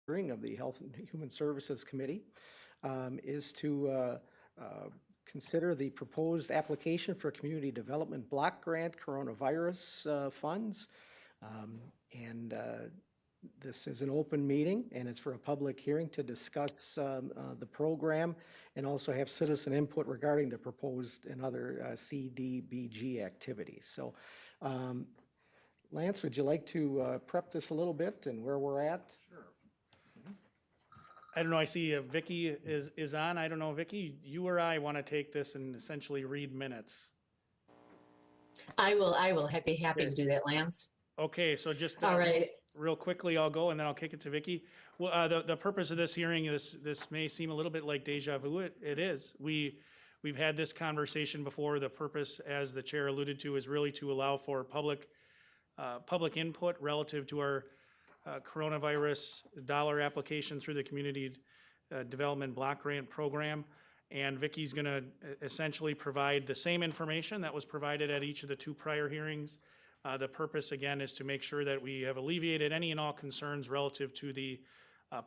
hearing of the Health and Human Services Committee is to consider the proposed application for community development block grant coronavirus funds. And this is an open meeting, and it's for a public hearing to discuss the program and also have citizen input regarding the proposed and other CDBG activities. So Lance, would you like to prep this a little bit and where we're at? Sure. I don't know, I see Vicky is on. I don't know, Vicky, you or I want to take this and essentially read minutes. I will be happy to do that, Lance. Okay, so just All right. real quickly, I'll go and then I'll kick it to Vicky. Well, the purpose of this hearing, this may seem a little bit like deja vu. It is. We've had this conversation before. The purpose, as the chair alluded to, is really to allow for public input relative to our coronavirus dollar application through the Community Development Block Grant Program. And Vicky's going to essentially provide the same information that was provided at each of the two prior hearings. The purpose, again, is to make sure that we have alleviated any and all concerns relative to the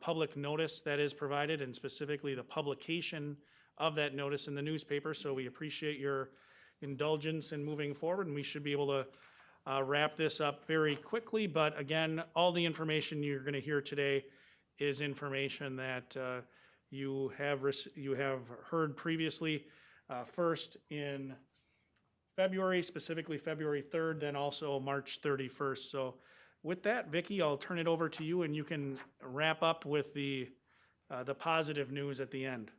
public notice that is provided, and specifically the publication of that notice in the newspaper. So we appreciate your indulgence in moving forward, and we should be able to wrap this up very quickly. But again, all the information you're going to hear today is information that you have heard previously, first in February, specifically February 3rd, then also March 31st. So with that, Vicky, I'll turn it over to you and you can wrap up with the positive news at the end.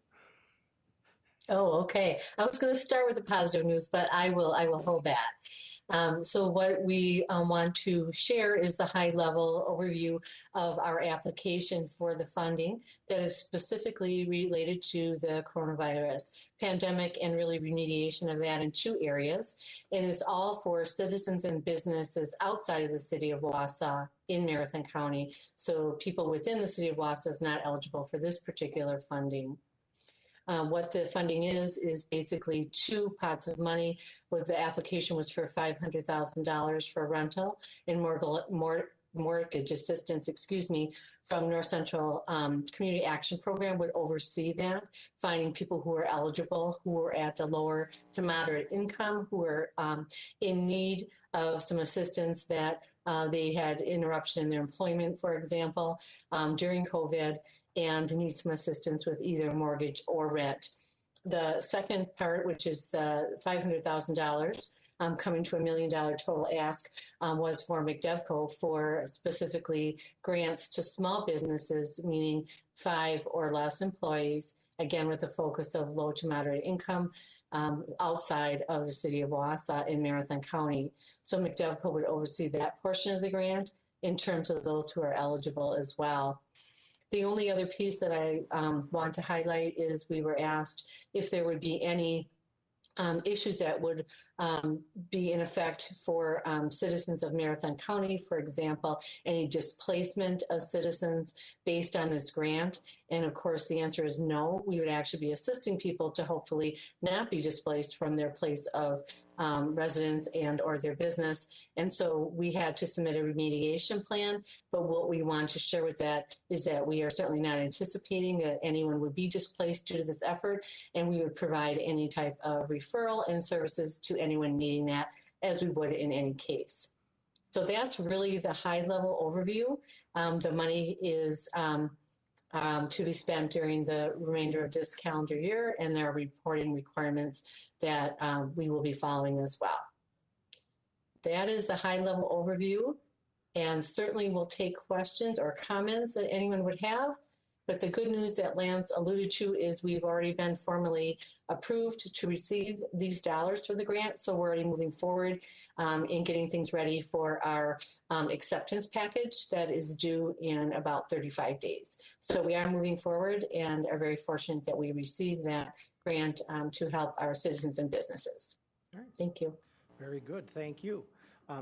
Oh, okay. I was going to start with the positive news, but I will hold that. So what we want to share is the high-level overview of our application for the funding that is specifically related to the coronavirus pandemic and really remediation of that in two areas. It is all for citizens and businesses outside of the city of Wausau in Marathon County. So people within the city of Wausau is not eligible for this particular funding. What the funding is basically two pots of money. What the application was for $500,000 for rental and mortgage assistance, from North Central Community Action Program would oversee that, finding people who are eligible, who are at the lower to moderate income, who are in need of some assistance that they had interruption in their employment, for example, during COVID, and need some assistance with either mortgage or rent. The second part, which is the $500,000, coming to $1 million total ask, was for McDevco for specifically grants to small businesses, meaning 5 or less employees, again with a focus of low to moderate income outside of the city of Wausau in Marathon County. So McDevco would oversee that portion of the grant in terms of those who are eligible as well. The only other piece that I want to highlight is we were asked if there would be any issues that would be in effect for citizens of Marathon County, for example, any displacement of citizens based on this grant. And of course, the answer is no. We would actually be assisting people to hopefully not be displaced from their place of residence and or their business. And so we had to submit a remediation plan. But what we want to share with that is that we are certainly not anticipating that anyone would be displaced due to this effort. And we would provide any type of referral and services to anyone needing that, as we would in any case. So that's really the high level overview. The money is to be spent during the remainder of this calendar year, and there are reporting requirements that we will be following as well. That is the high-level overview, and certainly we'll take questions or comments that anyone would have. But the good news that Lance alluded to is we've already been formally approved to receive these dollars for the grant, so we're already moving forward in getting things ready for our acceptance package that is due in about 35 days. So we are moving forward and are very fortunate that we received that grant to help our citizens and businesses. All right. Thank you. Very good, thank you.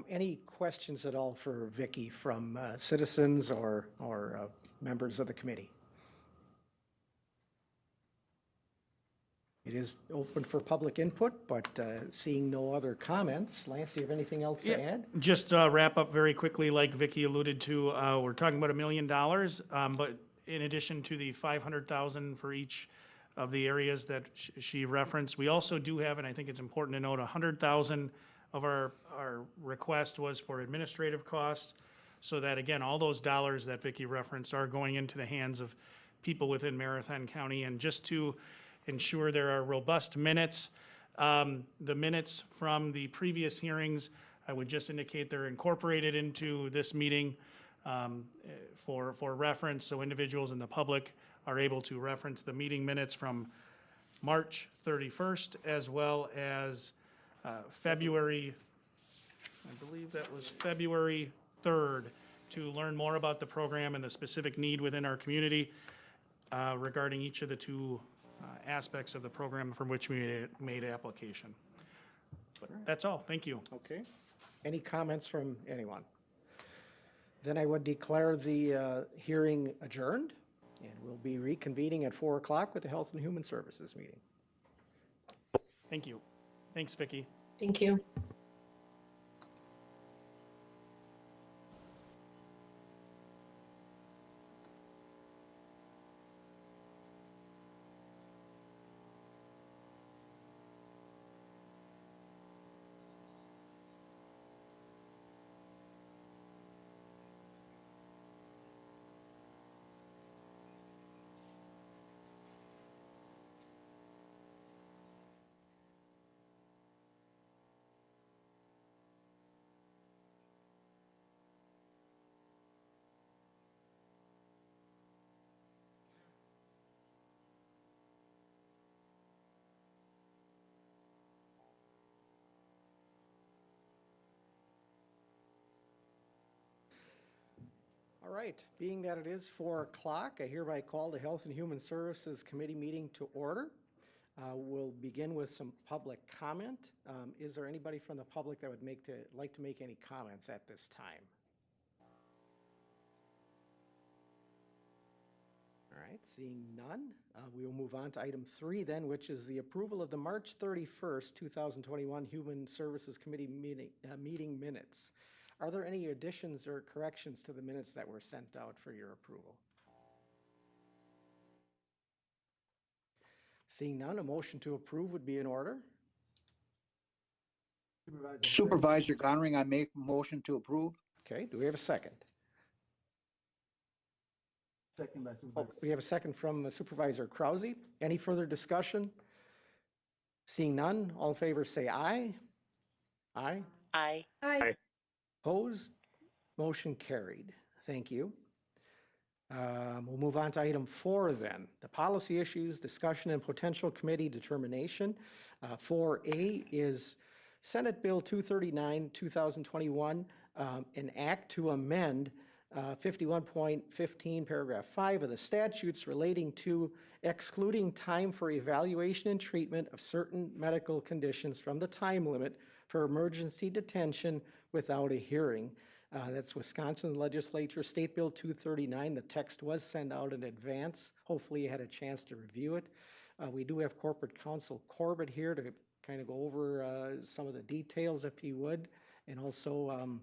Any questions at all for Vicky from citizens or members of the committee? It is open for public input, but seeing no other comments, Lance, do you have anything else to add? Just wrap up very quickly, like Vicky alluded to, we're talking about $1 million, but in addition to the 500,000 for each of the areas that she referenced, we also do have, and I think it's important to note, 100,000 of our request was for administrative costs, so that, again, all those dollars that Vicky referenced are going into the hands of people within Marathon County. And just to ensure there are robust minutes, the minutes from the previous hearings, I would just indicate they're incorporated into this meeting for reference, so individuals in the public are able to reference the meeting minutes from March 31st, as well as February, I believe that was February 3rd, to learn more about the program and the specific need within our community regarding each of the two aspects of the program from which we made application. But that's all. Thank you. Okay. Any comments from anyone? Then I would declare the hearing adjourned, and we'll be reconvening at 4 o'clock with the Health and Human Services meeting. Thank you. Thanks, Vicki. Thank you. All right, being that it is 4 o'clock, I hereby call the Health and Human Services Committee meeting to order. We'll begin with some public comment. Is there anybody from the public that would like to make any comments at this time? All right, seeing none, we will move on to item 3 then, which is the approval of the March 31st, 2021 Human Services Committee meeting minutes. Are there any additions or corrections to the minutes that were sent out for your approval? Seeing none, a motion to approve would be in order. Supervisor Gonring, I make a motion to approve. Okay, do we have a second? Second by Supervisor. We have a second from Supervisor Krause. Any further discussion? Seeing none, all in favor say aye. Aye. Aye. Aye. Opposed? Motion carried. Thank you. We'll move on to item 4 then. The policy issues, discussion, and potential committee determination. 4A is Senate Bill 239, 2021, an act to amend 51.15 paragraph 5 of the statutes relating to excluding time for evaluation and treatment of certain medical conditions from the time limit for emergency detention without a hearing. That's Wisconsin Legislature, State Bill 239. The text was sent out in advance. Hopefully you had a chance to review it. We do have Corporate Counsel Corbett here to kind of go over some of the details if he would, and also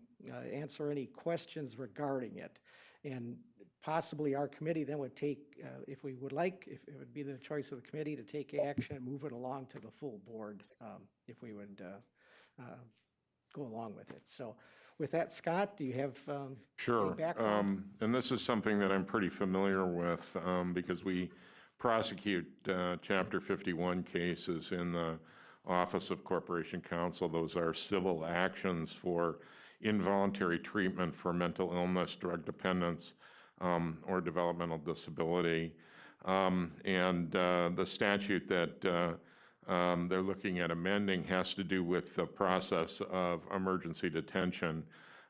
answer any questions regarding it. And possibly our committee then would take, if we would like, if it would be the choice of the committee to take action and move it along to the full board, if we would go along with it. So with that, Scott, do you have any Sure. background? And this is something that I'm pretty familiar with because we prosecute Chapter 51 cases in the Office of Corporation Counsel. Those are civil actions for involuntary treatment for mental illness, drug dependence, or developmental disability. And the statute that they're looking at amending has to do with the process of emergency detention.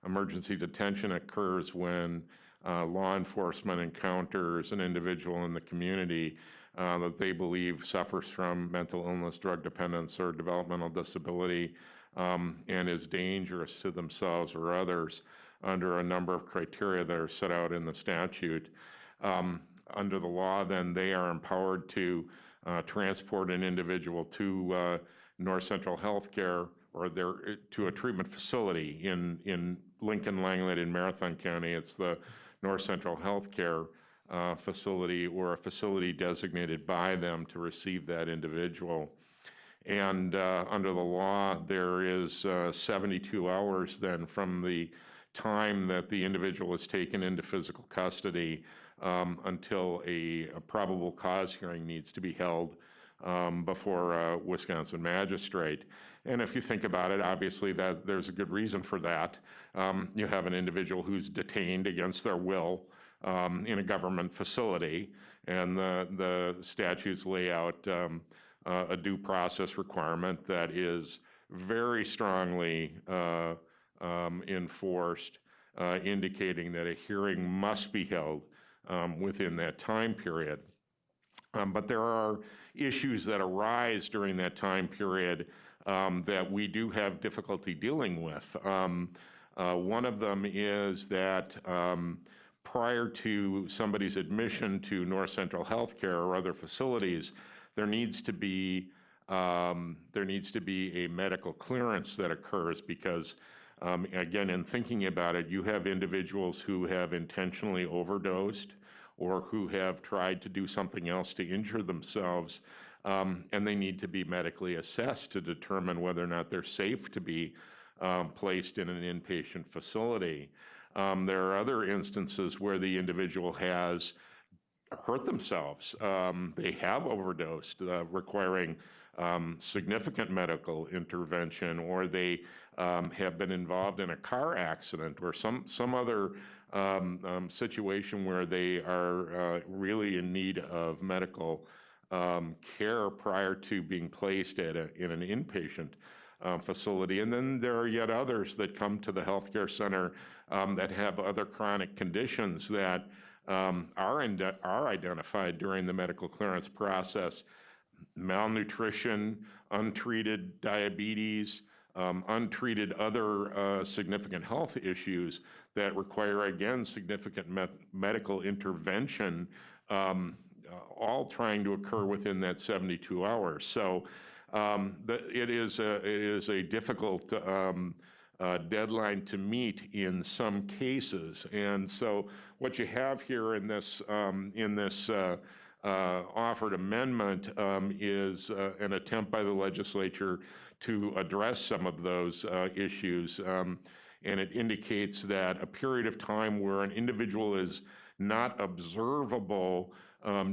Emergency detention occurs when law enforcement encounters an individual in the community that they believe suffers from mental illness, drug dependence, or developmental disability, and is dangerous to themselves or others under a number of criteria that are set out in the statute. Under the law, then they are empowered to transport an individual to North Central Healthcare or to a treatment facility in Lincoln, Langland, and Marathon County. It's the North Central Healthcare facility or a facility designated by them to receive that individual. And under the law, there is 72 hours then from the time that the individual is taken into physical custody until a probable cause hearing needs to be held before a Wisconsin magistrate. And if you think about it, obviously that there's a good reason for that. You have an individual who's detained against their will in a government facility, and the statutes lay out a due process requirement that is very strongly enforced, indicating that a hearing must be held within that time period. But there are issues that arise during that time period that we do have difficulty dealing with. One of them is that prior to somebody's admission to North Central Healthcare or other facilities, there needs to be a medical clearance that occurs because, again, in thinking about it, you have individuals who have intentionally overdosed or who have tried to do something else to injure themselves, and they need to be medically assessed to determine whether or not they're safe to be placed in an inpatient facility. There are other instances where the individual has hurt themselves. They have overdosed, requiring significant medical intervention, or they have been involved in a car accident or some other situation where they are really in need of medical care prior to being placed in an inpatient facility. And then there are yet others that come to the healthcare center that have other chronic conditions that are identified during the medical clearance process: malnutrition, untreated diabetes, untreated other significant health issues that require, again, significant medical intervention, all trying to occur within that 72 hours. So it is a difficult deadline to meet in some cases. And so what you have here in this offered amendment is an attempt by the legislature to address some of those issues. And it indicates that a period of time where an individual is not observable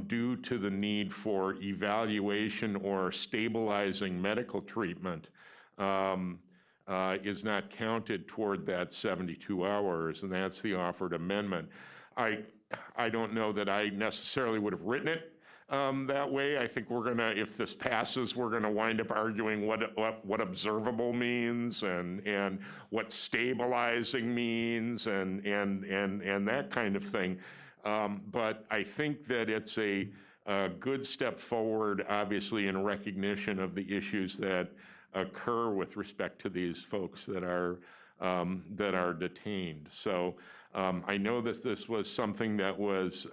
due to the need for evaluation or stabilizing medical treatment is not counted toward that 72 hours, and that's the offered amendment. I don't know that I necessarily would have written it that way. I think we're gonna, if this passes, we're gonna wind up arguing what observable means and what stabilizing means and that kind of thing. But I think that it's a good step forward, obviously, in recognition of the issues that occur with respect to these folks that are detained. So I know that this was something that was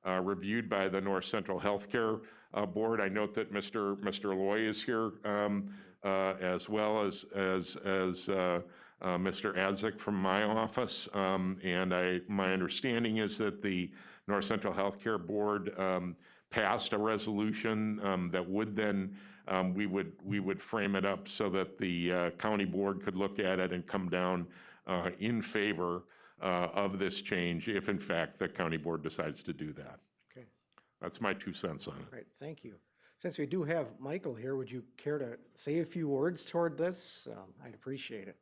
reviewed by the North Central Healthcare Board. I note that Mr. Loy is here, as well as Mr. Adzik from my office. And my understanding is that the North Central Healthcare Board passed a resolution that would then, we would frame it up so that the county board could look at it and come down in favor of this change if, in fact, the county board decides to do that. Okay, That's my 2 cents on it. great, thank you. Since we do have Michael here, would you care to say a few words toward this? I'd appreciate it.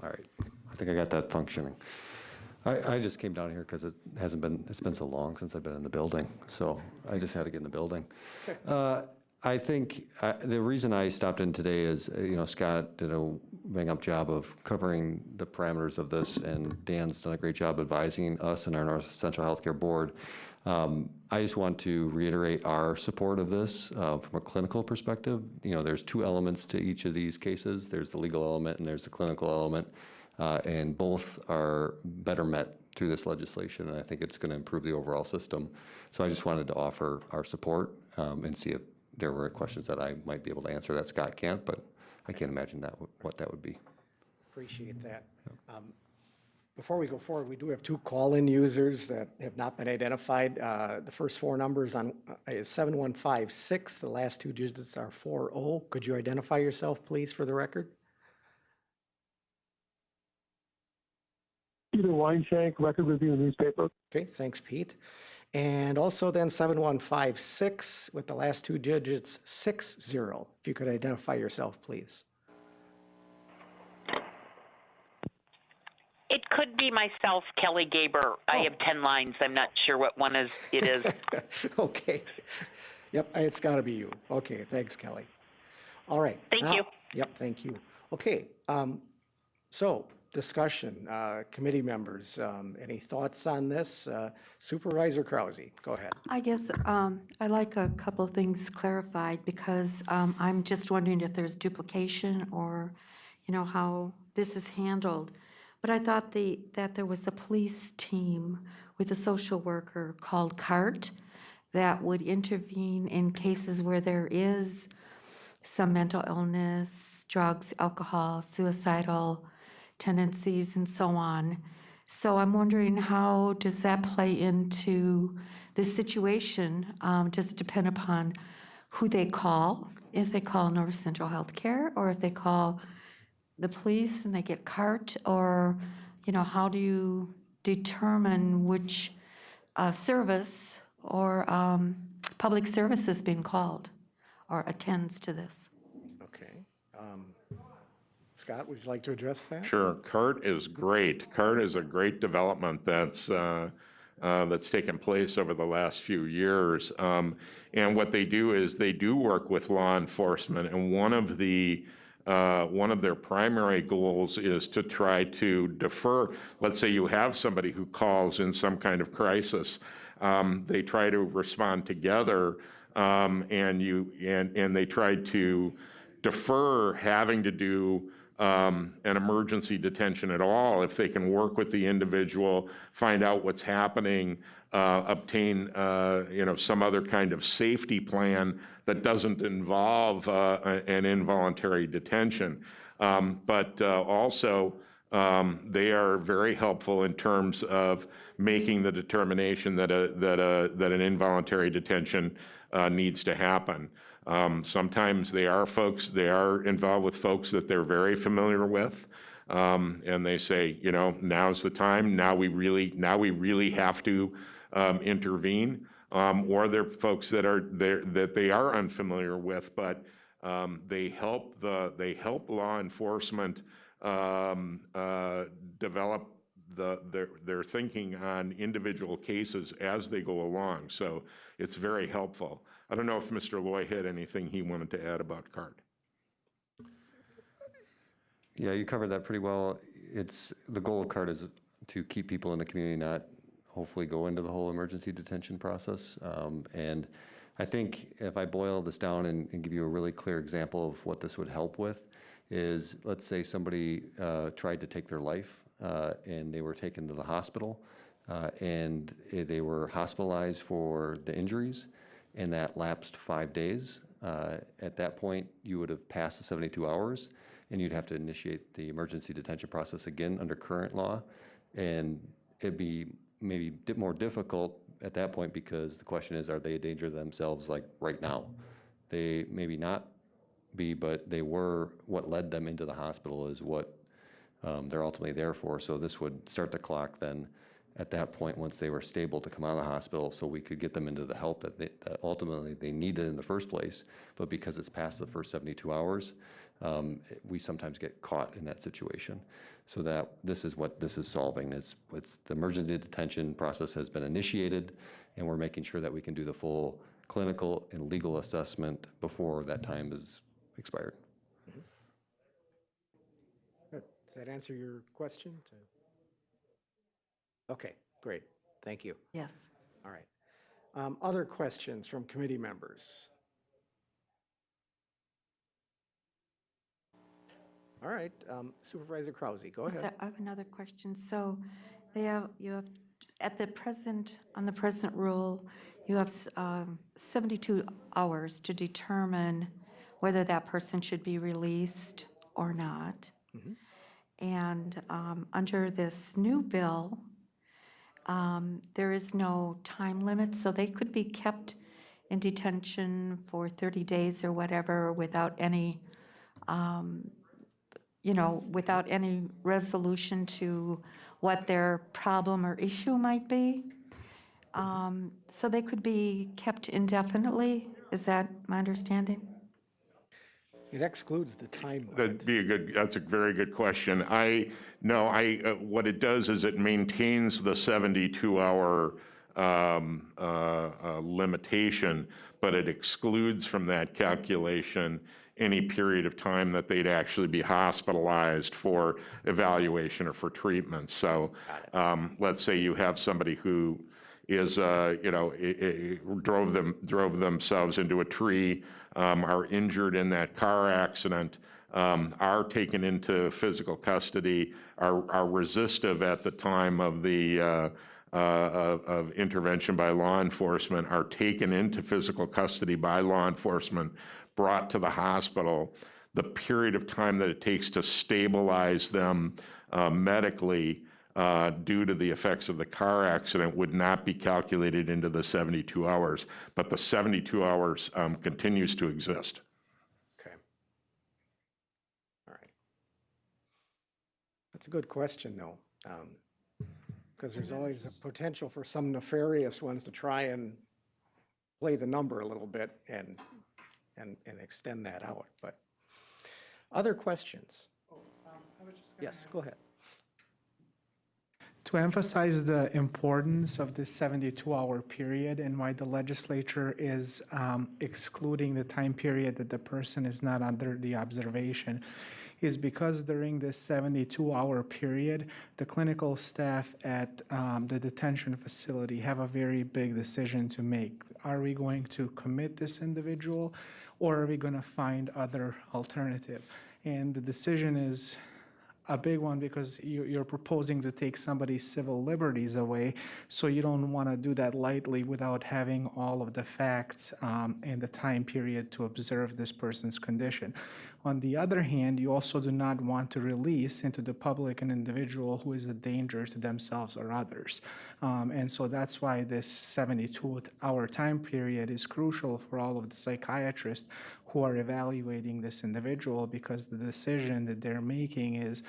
All right, I think I got that functioning. I just came down here because it's been so long since I've been in the building, so I just had to get in the building. I think the reason I stopped in today is, Scott did a bang-up job of covering the parameters of this, and Dan's done a great job advising us and our North Central Healthcare Board. I just want to reiterate our support of this from a clinical perspective. There's two elements to each of these cases. There's the legal element and there's the clinical element. And both are better met through this legislation, and I think it's going to improve the overall system. So I just wanted to offer our support and see if there were questions that I might be able to answer that Scott can't, but I can't imagine what that would be. Appreciate that. Before we go forward, we do have two call-in users that have not been identified. The first four numbers on is 7156. The last two digits are 40. Could you identify yourself, please, for the record? Peter Weinshank, Record Review Newspaper. Okay, thanks, Pete. And also then 7156 with the last two digits 60. If you could identify yourself, please. It could be myself, Kelly Gaber. I have 10 lines. I'm not sure what one it is. Okay. Yep, it's got to be you. Okay, thanks, Kelly. All right. Thank you. Yep, thank you. Okay, so discussion, committee members, any thoughts on this? Supervisor Krause, go ahead. I guess I'd like a couple of things clarified because I'm just wondering if there's duplication or, how this is handled. But I thought that there was a police team with a social worker called CART that would intervene in cases where there is some mental illness, drugs, alcohol, suicidal tendencies, and so on. So I'm wondering, how does that play into this situation? Does it depend upon who they call, if they call North Central Healthcare, or if they call the police and they get CART, or, how do you determine which service or public service is being called or attends to this? Okay. Scott, would you like to address that? Sure. CART is great. CART is a great development that's taken place over the last few years. And what they do is they do work with law enforcement, and one of their primary goals is to try to defer. Let's say you have somebody who calls in some kind of crisis. They try to respond together, and they try to defer having to do an emergency detention at all if they can work with the individual, find out what's happening, obtain some other kind of safety plan that doesn't involve an involuntary detention. But also they are very helpful in terms of making the determination that an involuntary detention needs to happen. Sometimes they are involved with folks that they're very familiar with, and they say, now's the time. Now we really have to intervene. Or they're folks that they are unfamiliar with, but they help law enforcement develop their thinking on individual cases as they go along. So it's very helpful. I don't know if Mr. Loy had anything he wanted to add about CART. Yeah, you covered that pretty well. The goal of CART is to keep people in the community, not hopefully go into the whole emergency detention process. And I think if I boil this down and give you a really clear example of what this would help with is, let's say somebody tried to take their life and they were taken to the hospital and they were hospitalized for the injuries, and that lapsed 5 days. At that point, you would have passed the 72 hours and you'd have to initiate the emergency detention process again under current law. And it'd be maybe more difficult at that point because the question is, are they a danger to themselves like right now? They maybe not be, but they were. What led them into the hospital is what they're ultimately there for. So this would start the clock then at that point once they were stable to come out of the hospital, so we could get them into the help that ultimately they needed in the first place. But because it's past the first 72 hours, we sometimes get caught in that situation. So that this is what this is solving. It's the emergency detention process has been initiated, and we're making sure that we can do the full clinical and legal assessment before that time is expired. Good. Does that answer your question? Okay, great. Thank you. Yes. All right. Other questions from committee members? All right, Supervisor Krause, go So ahead. I have another question. So you have, at the present, on the present rule, you have 72 hours to determine whether that person should be released or not. And under this new bill, there is no time limit, so they could be kept in detention for 30 days or whatever without any, without any resolution to what their problem or issue might be. So they could be kept indefinitely. Is that my understanding? It excludes the time That'd limit. be that's a very good question. What it does is it maintains the 72-hour limitation, but it excludes from that calculation any period of time that they'd actually be hospitalized for evaluation or for treatment. So let's say you have somebody who is, drove themselves into a tree, are injured in that car accident, are taken into physical custody, are resistive at the time of the of intervention by law enforcement, are taken into physical custody by law enforcement, brought to the hospital. The period of time that it takes to stabilize them medically due to the effects of the car accident would not be calculated into the 72 hours, but the 72 hours continues to exist. Okay. All right. That's a good question, though, because there's always a potential for some nefarious ones to try and play the number a little bit and extend that out. But other questions? Yes, go ahead. To emphasize the importance of this 72-hour period and why the legislature is excluding the time period that the person is not under the observation is because during this 72-hour period, the clinical staff at the detention facility have a very big decision to make. Are we going to commit this individual, or are we going to find other alternative? And the decision is a big one because you're proposing to take somebody's civil liberties away, so you don't want to do that lightly without having all of the facts and the time period to observe this person's condition. On the other hand, you also do not want to release into the public an individual who is a danger to themselves or others. And so that's why this 72-hour time period is crucial for all of the psychiatrists who are evaluating this individual, because the decision that they're making is,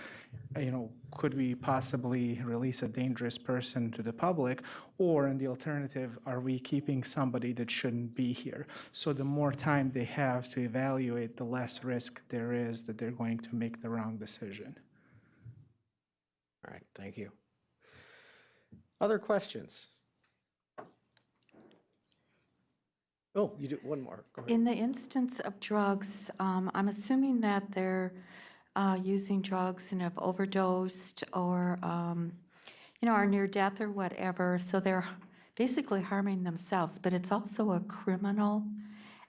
could we possibly release a dangerous person to the public, or in the alternative, are we keeping somebody that shouldn't be here? So the more time they have to evaluate, the less risk there is that they're going to make the wrong decision. All right, thank you. Other questions? Oh, you do one more. Go ahead. In the instance of drugs, I'm assuming that they're using drugs and have overdosed or, are near death or whatever, so they're basically harming themselves, but it's also a criminal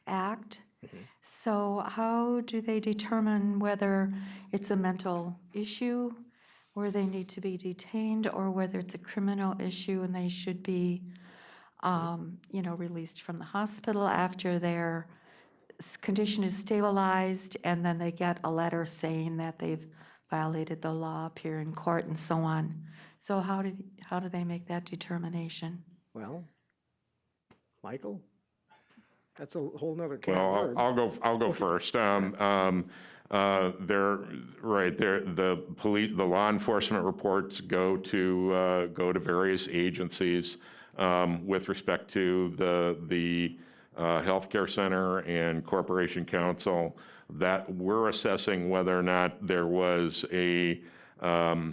act. So how do they determine whether it's a mental issue where they need to be detained, or whether it's a criminal issue and they should be released from the hospital after their condition is stabilized, and then they get a letter saying that they've violated the law, appear in court, and so on? So how do they make that determination? Well, Michael? That's a whole nother can of Well, worms. I'll go first. The law enforcement reports go to various agencies with respect to the healthcare center and corporation counsel, that we're assessing whether or not there was a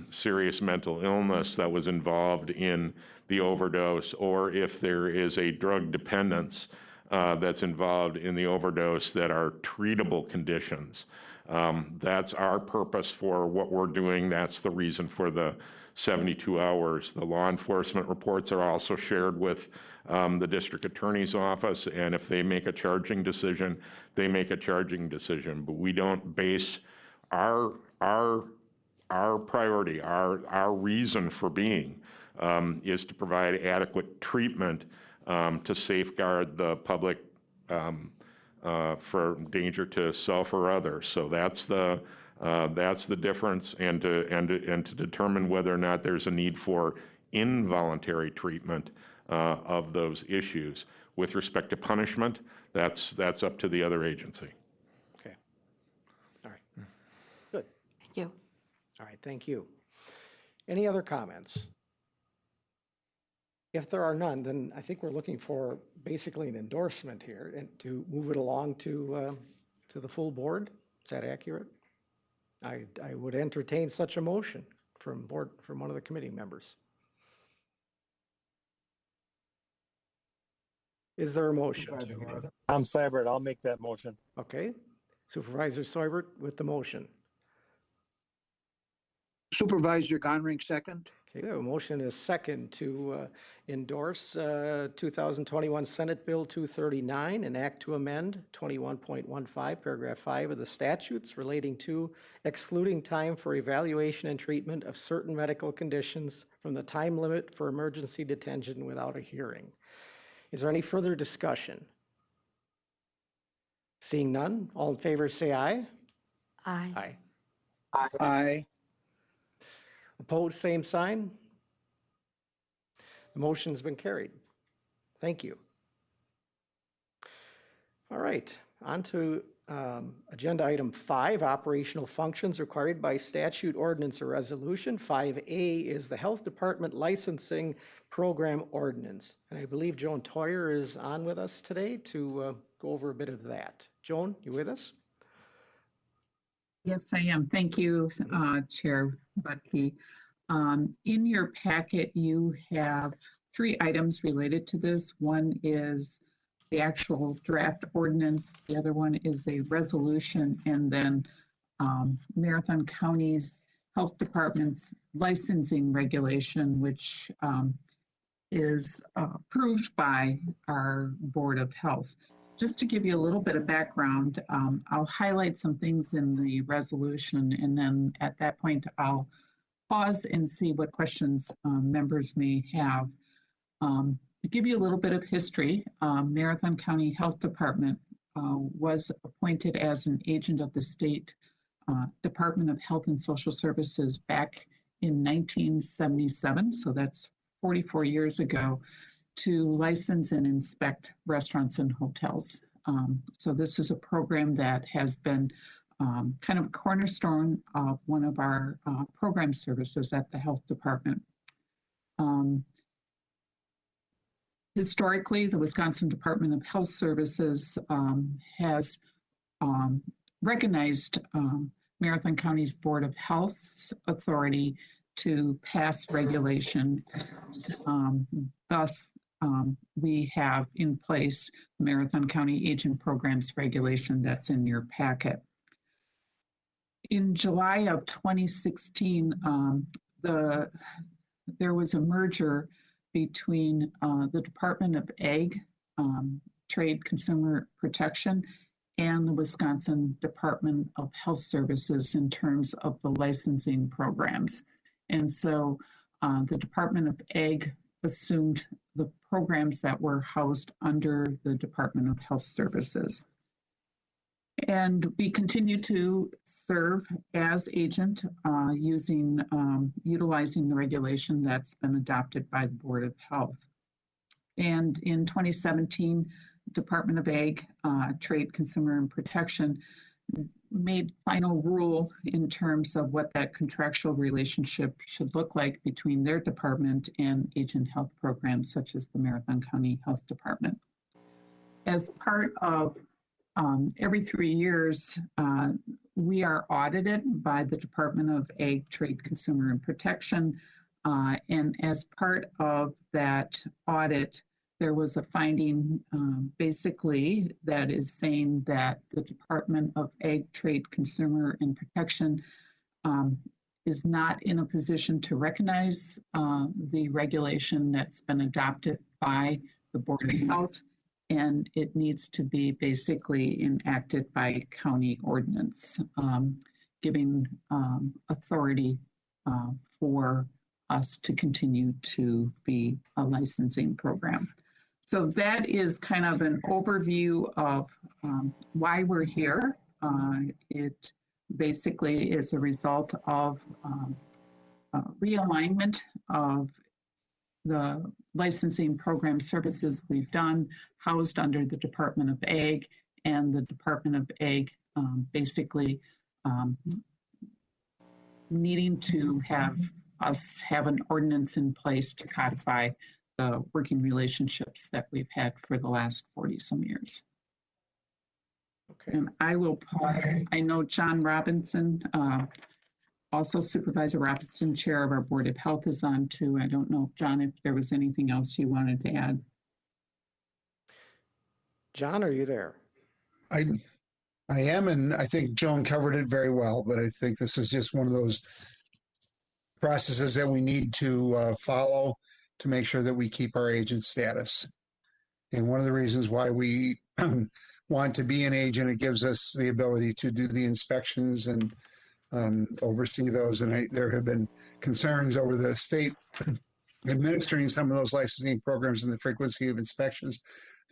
serious mental illness that was involved in the overdose, or if there is a drug dependence that's involved in the overdose that are treatable conditions. That's our purpose for what we're doing. That's the reason for the 72 hours. The law enforcement reports are also shared with the district attorney's office, and if they make a charging decision, they make a charging decision. But we don't base our priority, our reason for being is to provide adequate treatment to safeguard the public for danger to self or others. So that's the difference, and to determine whether or not there's a need for involuntary treatment of those issues. With respect to punishment, that's up to the other agency. Okay. All right. Good. Thank you. All right, thank you. Any other comments? If there are none, then I think we're looking for basically an endorsement here and to move it along to the full board. Is that accurate? I would entertain such a motion from one of the committee members. Is there a motion? I'm Seibert. I'll make that motion. Okay. Supervisor Seibert with the motion. Supervisor Gonring, second. Okay, we have a motion and a second to endorse 2021 Senate Bill 239, an act to amend 21.15, paragraph 5 of the statutes relating to excluding time for evaluation and treatment of certain medical conditions from the time limit for emergency detention without a hearing. Is there any further discussion? Seeing none, all in favor say aye. Aye. Aye. Aye. Opposed, same sign. The motion's been carried. Thank you. All right, on to agenda item 5, operational functions required by statute, ordinance, or resolution. 5A is the Health Department Licensing Program Ordinance. And I believe Joan Toyer is on with us today to go over a bit of that. Joan, you with us? Yes, I am. Thank you, Chair Butke. In your packet, you have 3 items related to this. One is the actual draft ordinance. The other one is a resolution, and then Marathon County's Health Department's licensing regulation, which is approved by our Board of Health. Just to give you a little bit of background, I'll highlight some things in the resolution, and then at that point, I'll pause and see what questions members may have. To give you a little bit of history, Marathon County Health Department was appointed as an agent of the state Department of Health and Social Services back in 1977, so that's 44 years ago, to license and inspect restaurants and hotels. So this is a program that has been kind of a cornerstone of one of our program services at the health department. Historically, the Wisconsin Department of Health Services has recognized Marathon County's Board of Health's authority to pass regulation. Thus, we have in place Marathon County Agent Programs Regulation that's in your packet. In July of 2016, there was a merger between the Department of Ag, Trade Consumer Protection, and the Wisconsin Department of Health Services in terms of the licensing programs. And so the Department of Ag assumed the programs that were housed under the Department of Health Services. And we continue to serve as agent utilizing the regulation that's been adopted by the Board of Health. And in 2017, Department of Ag, Trade, Consumer, and Protection made final rule in terms of what that contractual relationship should look like between their department and agent health programs such as the Marathon County Health Department. As part of every 3 years, we are audited by the Department of Ag, Trade, Consumer, and Protection. And as part of that audit, there was a finding basically that is saying that the Department of Ag, Trade, Consumer, and Protection is not in a position to recognize the regulation that's been adopted by the Board of Health, and it needs to be basically enacted by county ordinance. giving authority for us to continue to be a licensing program. So that is kind of an overview of why we're here. It basically is a result of realignment of the licensing program services we've done, housed under the Department of Ag, and the Department of Ag basically needing to have us have an ordinance in place to codify the working relationships that we've had for the last 40-some years. Okay. And I will pause. I know John Robinson, also Supervisor Robinson, Chair of our Board of Health, is on too. I don't know, John, if there was anything else you wanted to add. John, are you there? I am, and I think Joan covered it very well, but I think this is just one of those processes that we need to follow to make sure that we keep our agent status. And one of the reasons why we want to be an agent, it gives us the ability to do the inspections and oversee those. And there have been concerns over the state administering some of those licensing programs and the frequency of inspections.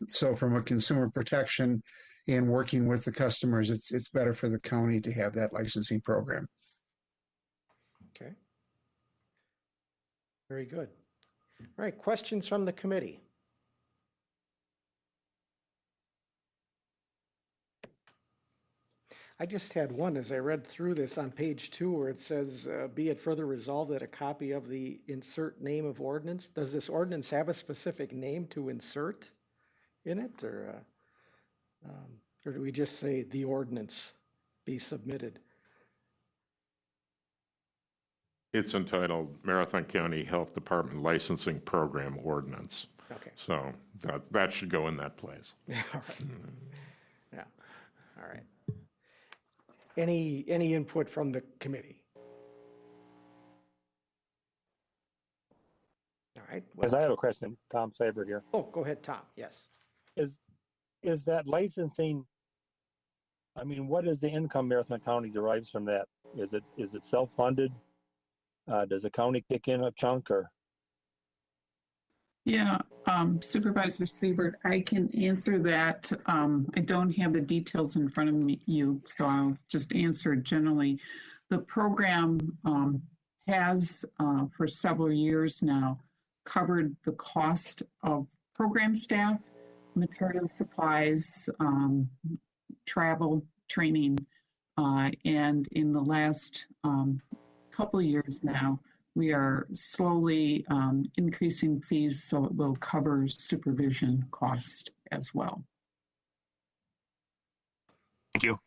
So from a consumer protection and working with the customers, it's better for the county to have that licensing program. Okay. Very good. All right, questions from the committee? I just had one as I read through this on page 2 where it says, be it further resolved that a copy of the insert name of ordinance. Does this ordinance have a specific name to insert in it, or do we just say the ordinance be submitted? It's entitled Marathon County Health Department Licensing Program Ordinance. Okay. So that should go in that place. All right. Yeah. All right. Any input from the committee? All right. Because I have a question, Tom Saber here. Oh, go ahead, Tom. Yes. Is that licensing, I mean, what is the income Marathon County derives from that? Is it self-funded? Does the county kick in a chunk, or? Yeah, Supervisor Siebert, I can answer that. I don't have the details in front of you, so I'll just answer generally. The program has, for several years now, covered the cost of program staff, material supplies, travel, training, and in the last couple of years now, we are slowly increasing fees so it will cover supervision cost as well. Thank you.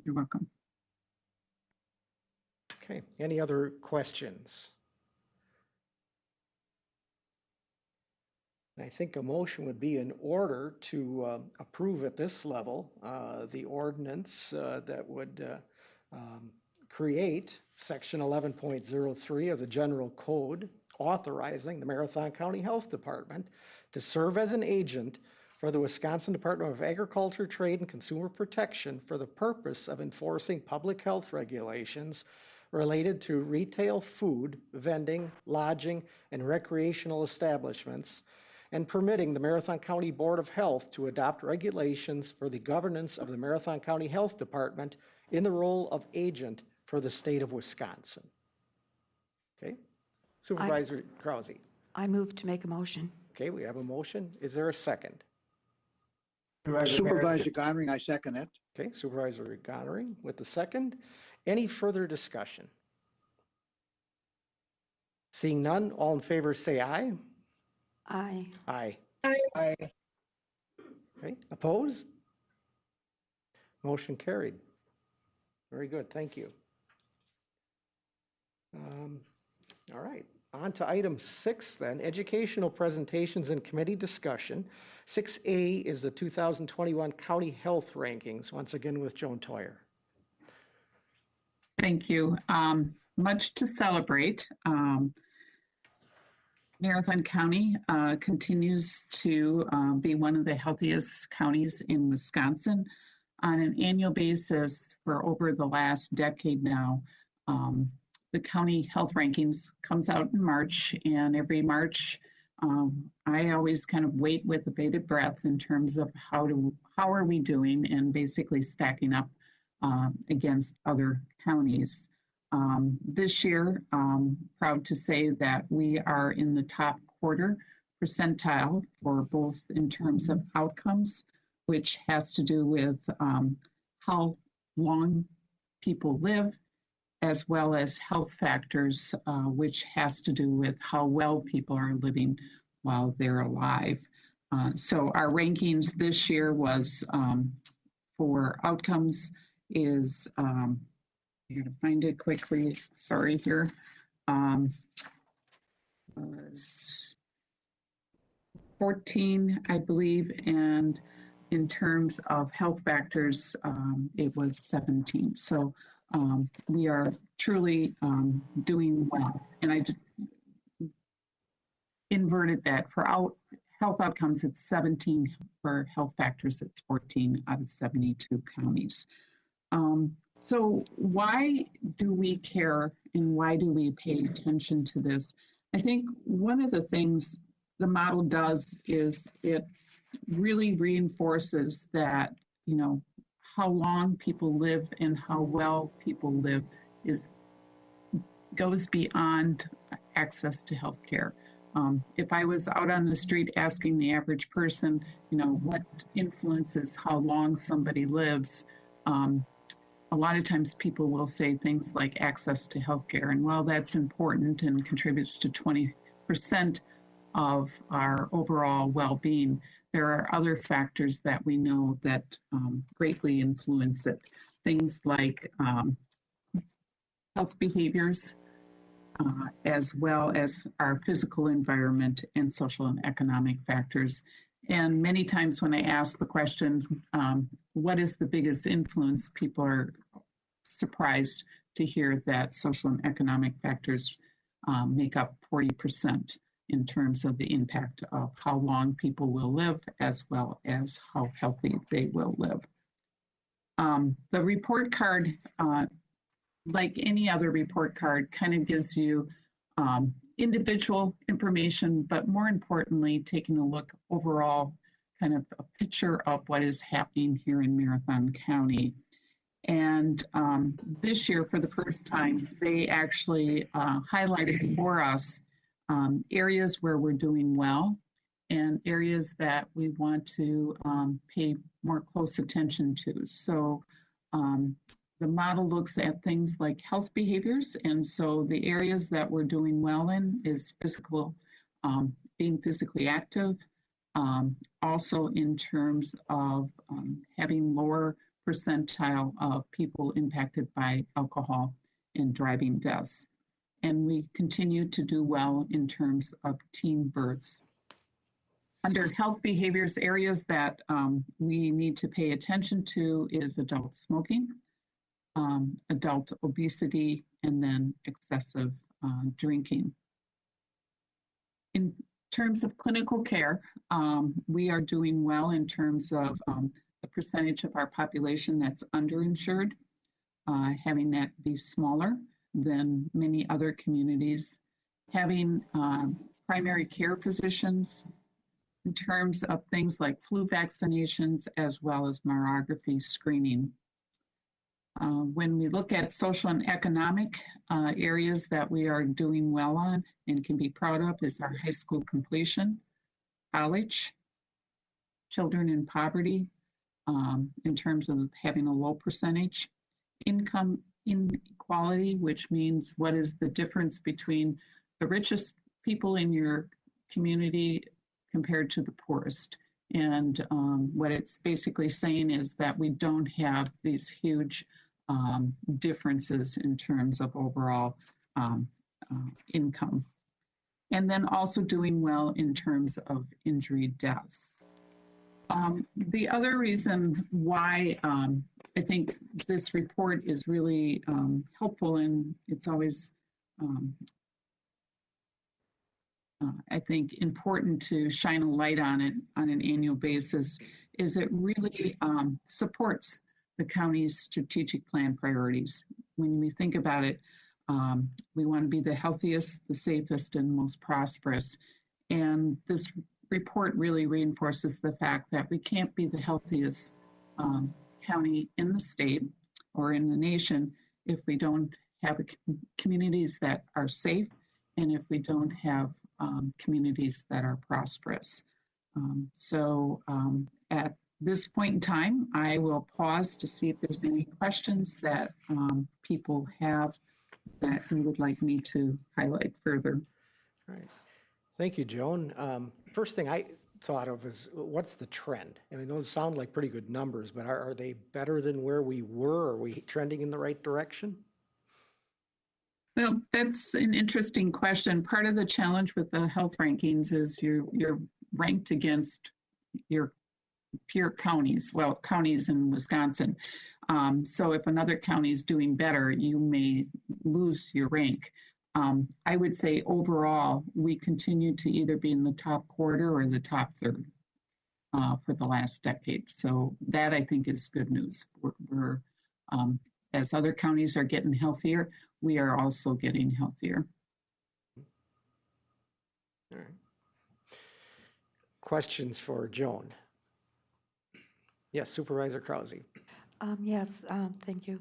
You're welcome. Okay. Any other questions? I think a motion would be in order to approve at this level the ordinance that would create Section 11.03 of the General Code, authorizing the Marathon County Health Department to serve as an agent for the Wisconsin Department of Agriculture, Trade, and Consumer Protection for the purpose of enforcing public health regulations related to retail food, vending, lodging, and recreational establishments, and permitting the Marathon County Board of Health to adopt regulations for the governance of the Marathon County Health Department in the role of agent for the state of Wisconsin. Okay, Supervisor Krause. I move to make a motion. Okay, we have a motion. Is there a second? Supervisor Conring, I second it. Okay, Supervisor Gonnering with the second. Any further discussion? Seeing none, all in favor say aye. Aye. Aye. Aye. Okay, opposed? Motion carried. Very good, thank you. All right, on to item 6 then, educational presentations and committee discussion. 6A is the 2021 County Health Rankings, once again with Joan Toyer. Thank you. Much to celebrate. Marathon County continues to be one of the healthiest counties in Wisconsin. on an annual basis for over the last decade now. The county health rankings comes out in March, and every March, I always kind of wait with bated breath in terms of how are we doing, and basically stacking up against other counties. This year, proud to say that we are in the top quarter percentile for both in terms of outcomes, which has to do with how long people live, as well as health factors, which has to do with how well people are living while they're alive. So our rankings this year was for outcomes is, I'm going to find it quickly, sorry here, was 14, I believe, and in terms of health factors, it was 17. So we are truly doing well. And I inverted that. For health outcomes, it's 17. For health factors, it's 14 out of 72 counties. So why do we care, and why do we pay attention to this? I think one of the things the model does is it really reinforces that, you know, how long people live and how well people live goes beyond access to health care. If I was out on the street asking the average person, you know, what influences how long somebody lives, a lot of times people will say things like access to health care. And while that's important and contributes to 20% of our overall well-being, there are other factors that we know that greatly influence it. Things like health behaviors, as well as our physical environment and social and economic factors. And many times when I ask the question, what is the biggest influence, people are surprised to hear that social and economic factors make up 40% in terms of the impact of how long people will live, as well as how healthy they will live. The report card, like any other report card, kind of gives you individual information, but more importantly, taking a look overall, kind of a picture of what is happening here in Marathon County. And this year, for the first time, they actually highlighted for us areas where we're doing well and areas that we want to pay more close attention to. So the model looks at things like health behaviors. And so the areas that we're doing well in is physical, being physically active. Also in terms of having lower percentile of people impacted by alcohol and driving deaths. And we continue to do well in terms of teen births. Under health behaviors, areas that we need to pay attention to is adult smoking, adult obesity, and then excessive drinking. In terms of clinical care, we are doing well in terms of the percentage of our population that's underinsured, having that be smaller than many other communities, having primary care physicians in terms of things like flu vaccinations, as well as mammography screening. When we look at social and economic areas that we are doing well on and can be proud of is our high school completion, college, children in poverty, in terms of having a low percentage, income inequality, which means what is the difference between the richest people in your community compared to the poorest. And what it's basically saying is that we don't have these huge differences in terms of overall income. And then also doing well in terms of injury deaths. The other reason why I think this report is really helpful, and it's always, I think, important to shine a light on it on an annual basis, is it really supports the county's strategic plan priorities. When we think about it, we want to be the healthiest, the safest, and most prosperous. And this report really reinforces the fact that we can't be the healthiest county in the state or in the nation if we don't have communities that are safe and if we don't have communities that are prosperous. At this point in time, I will pause to see if there's any questions that people have that you would like me to highlight further. All right. Thank you, Joan. First thing I thought of is, what's the trend? I mean, those sound like pretty good numbers, but are they better than where we were? Are we trending in the right direction? Well, that's an interesting question. Part of the challenge with the health rankings is you're ranked against your peer counties, well, counties in Wisconsin. So if another county is doing better, you may lose your rank. I would say overall, we continue to either be in the top quarter or the top third for the last decade. So that, I think, is good news. We're as other counties are getting healthier, we are also getting healthier. All right. Questions for Joan? Yes, Supervisor Krause. Yes, thank you.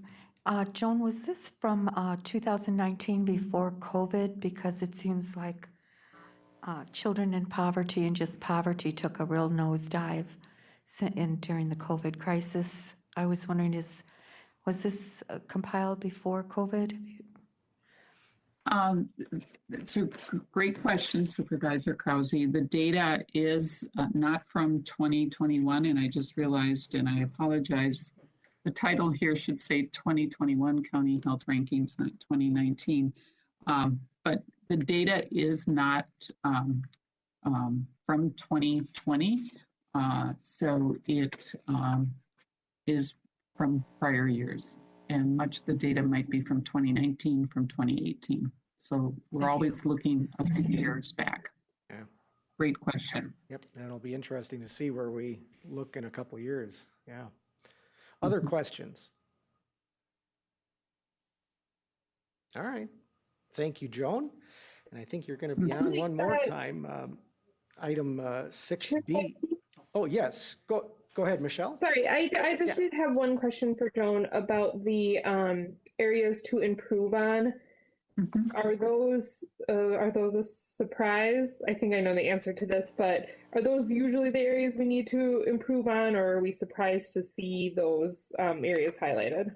Joan, was this from 2019 before COVID? Because it seems like children in poverty and just poverty took a real nosedive during the COVID crisis. I was wondering, was this compiled before COVID? It's a great question, Supervisor Krause. The data is not from 2021, and I just realized, and I apologize, the title here should say 2021 County Health Rankings, not 2019. But the data is not from 2020, so it is from prior years. And much of the data might be from 2019, from 2018. So we're always looking a few years back. Yeah. Great question. Yep, and it'll be interesting to see where we look in a couple of years. Yeah. Other questions? All right. Thank you, Joan. And I think you're going to be on one more time. Item 6B. Oh, yes. Go ahead, Michelle. Sorry, I just did have one question for Joan about the areas to improve on. Mm-hmm. Are those a surprise? I think I know the answer to this, but are those usually the areas we need to improve on, or are we surprised to see those areas highlighted?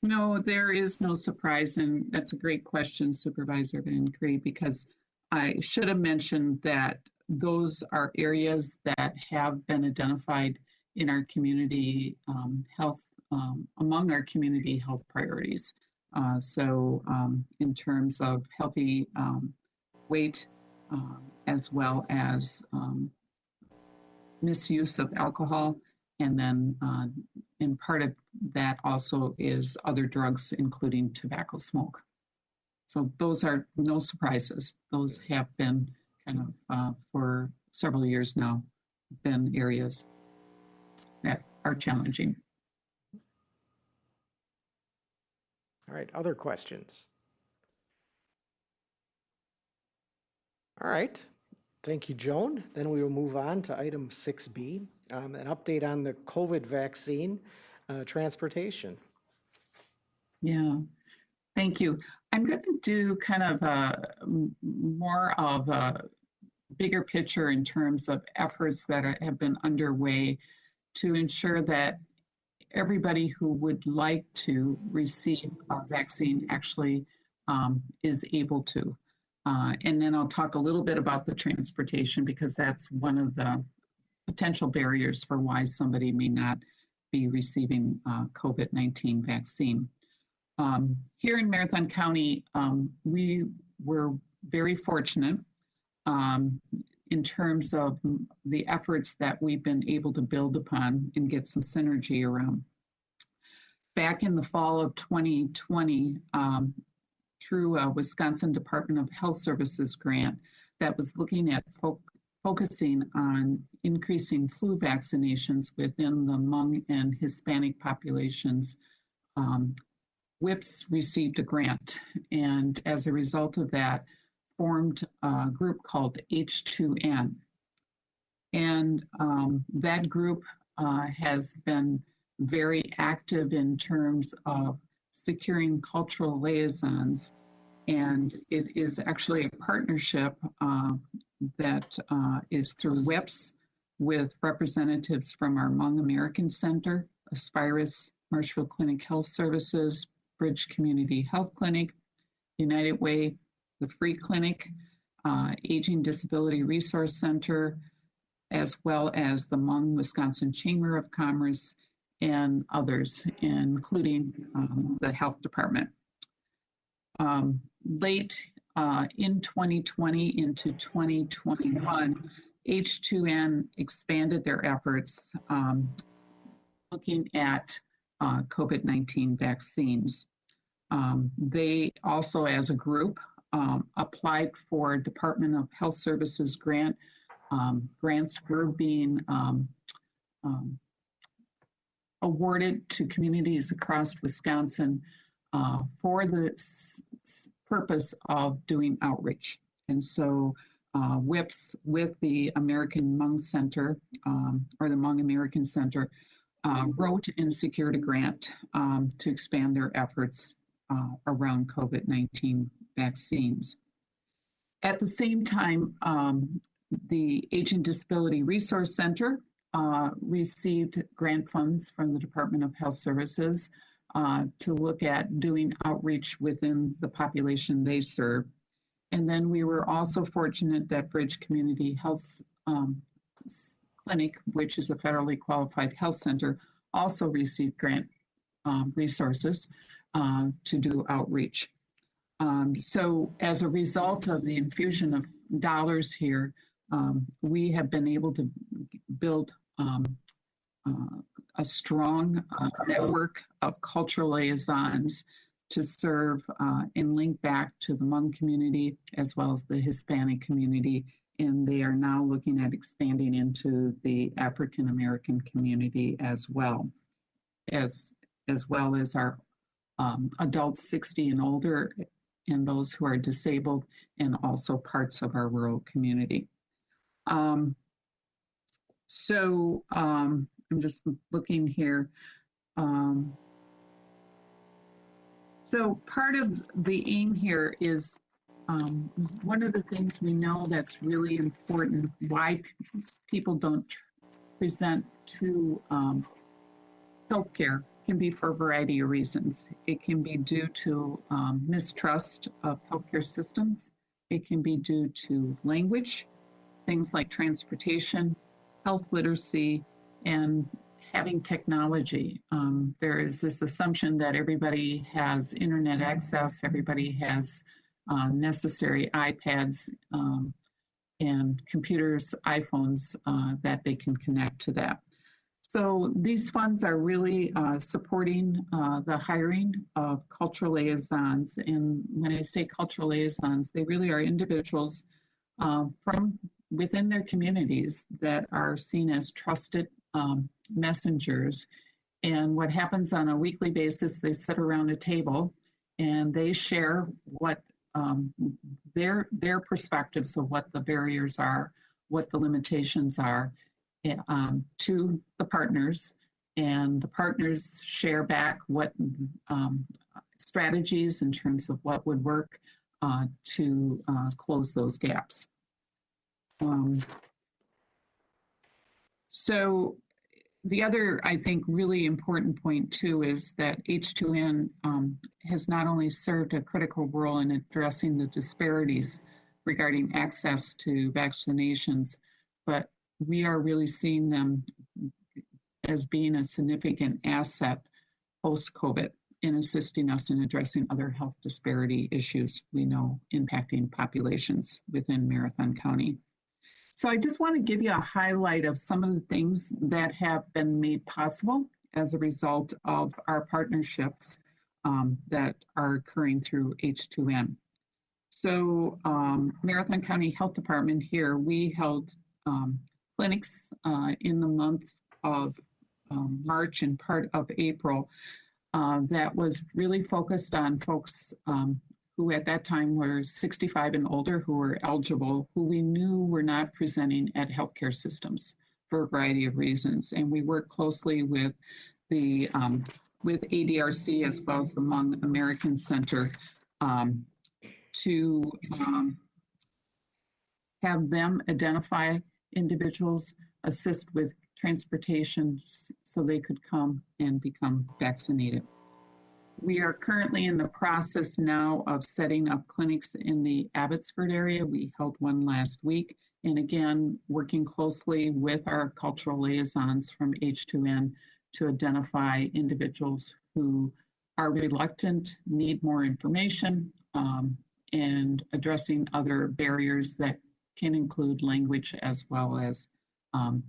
No, there is no surprise, and that's a great question, Supervisor Van Cree, because I should have mentioned that those are areas that have been identified in our community health, among our community health priorities. So in terms of healthy weight, as well as misuse of alcohol, and then and part of that also is other drugs, including tobacco smoke. So those are no surprises. Those have been kind of for several years now, been areas that are challenging. All right, other questions? All right, thank you, Joan. Then we will move on to item 6B, an update on the COVID vaccine transportation. Yeah, thank you. I'm going to do kind of more of a bigger picture in terms of efforts that have been underway to ensure that everybody who would like to receive a vaccine actually is able to. And then I'll talk a little bit about the transportation, because that's one of the potential barriers for why somebody may not be receiving COVID-19 vaccine. Here in Marathon County, we were very fortunate in terms of the efforts that we've been able to build upon and get some synergy around. Back in the fall of 2020, through a Wisconsin Department of Health Services grant that was looking at focusing on increasing flu vaccinations within the Hmong and Hispanic populations. WIPS received a grant, and as a result of that, formed a group called H2N. And that group has been very active in terms of securing cultural liaisons, and it is actually a partnership that is through WIPS with representatives from our Hmong American Center, Aspirus, Marshfield Clinic Health Services, Bridge Community Health Clinic, United Way, the Free Clinic, Aging Disability Resource Center, as well as the Hmong Wisconsin Chamber of Commerce and others, including the Health Department. Late in 2020 into 2021, H2N expanded their efforts looking at COVID-19 vaccines. They also, as a group, applied for Department of Health Services grant. Grants were being awarded to communities across Wisconsin for the purpose of doing outreach. And so WIPS with the American Hmong Center, or the Hmong American Center, wrote and secured a grant to expand their efforts around COVID-19 vaccines. At the same time, the Aging Disability Resource Center received grant funds from the Department of Health Services to look at doing outreach within the population they serve. And then we were also fortunate that Bridge Community Health Clinic, which is a federally qualified health center, also received grant resources to do outreach. So as a result of the infusion of dollars here, we have been able to build a strong network of cultural liaisons to serve and link back to the Hmong community as well as the Hispanic community. And they are now looking at expanding into the African American community as well as our adults 60 and older and those who are disabled, and also parts of our rural community. So I'm just looking here. So part of the aim here is one of the things we know that's really important, why people don't present to healthcare, can be for a variety of reasons. It can be due to mistrust of healthcare systems. It can be due to language, things like transportation, health literacy, and having technology. There is this assumption that everybody has internet access, everybody has necessary iPads and computers, iPhones, that they can connect to that. So these funds are really supporting the hiring of cultural liaisons. And when I say cultural liaisons, they really are individuals from within their communities that are seen as trusted messengers. And what happens on a weekly basis, they sit around a table and they share what their perspectives of what the barriers are, what the limitations are, to the partners, and the partners share back what strategies in terms of what would work to close those gaps. So the other, I think, really important point too is that H2N has not only served a critical role in addressing the disparities regarding access to vaccinations, but we are really seeing them as being a significant asset post-COVID in assisting us in addressing other health disparity issues we know impacting populations within Marathon County. So I just want to give you a highlight of some of the things that have been made possible as a result of our partnerships that are occurring through H2N. So Marathon County Health Department here, we held clinics in the month of March and part of April that was really focused on folks who at that time were 65 and older, who were eligible, who we knew were not presenting at healthcare systems for a variety of reasons. And we worked closely with the with ADRC as well as the Hmong American Center to have them identify individuals, assist with transportation so they could come and become vaccinated. We are currently in the process now of setting up clinics in the Abbotsford area. We held one last week. And again, working closely with our cultural liaisons from H2N to identify individuals who are reluctant, need more information, and addressing other barriers that can include language as well as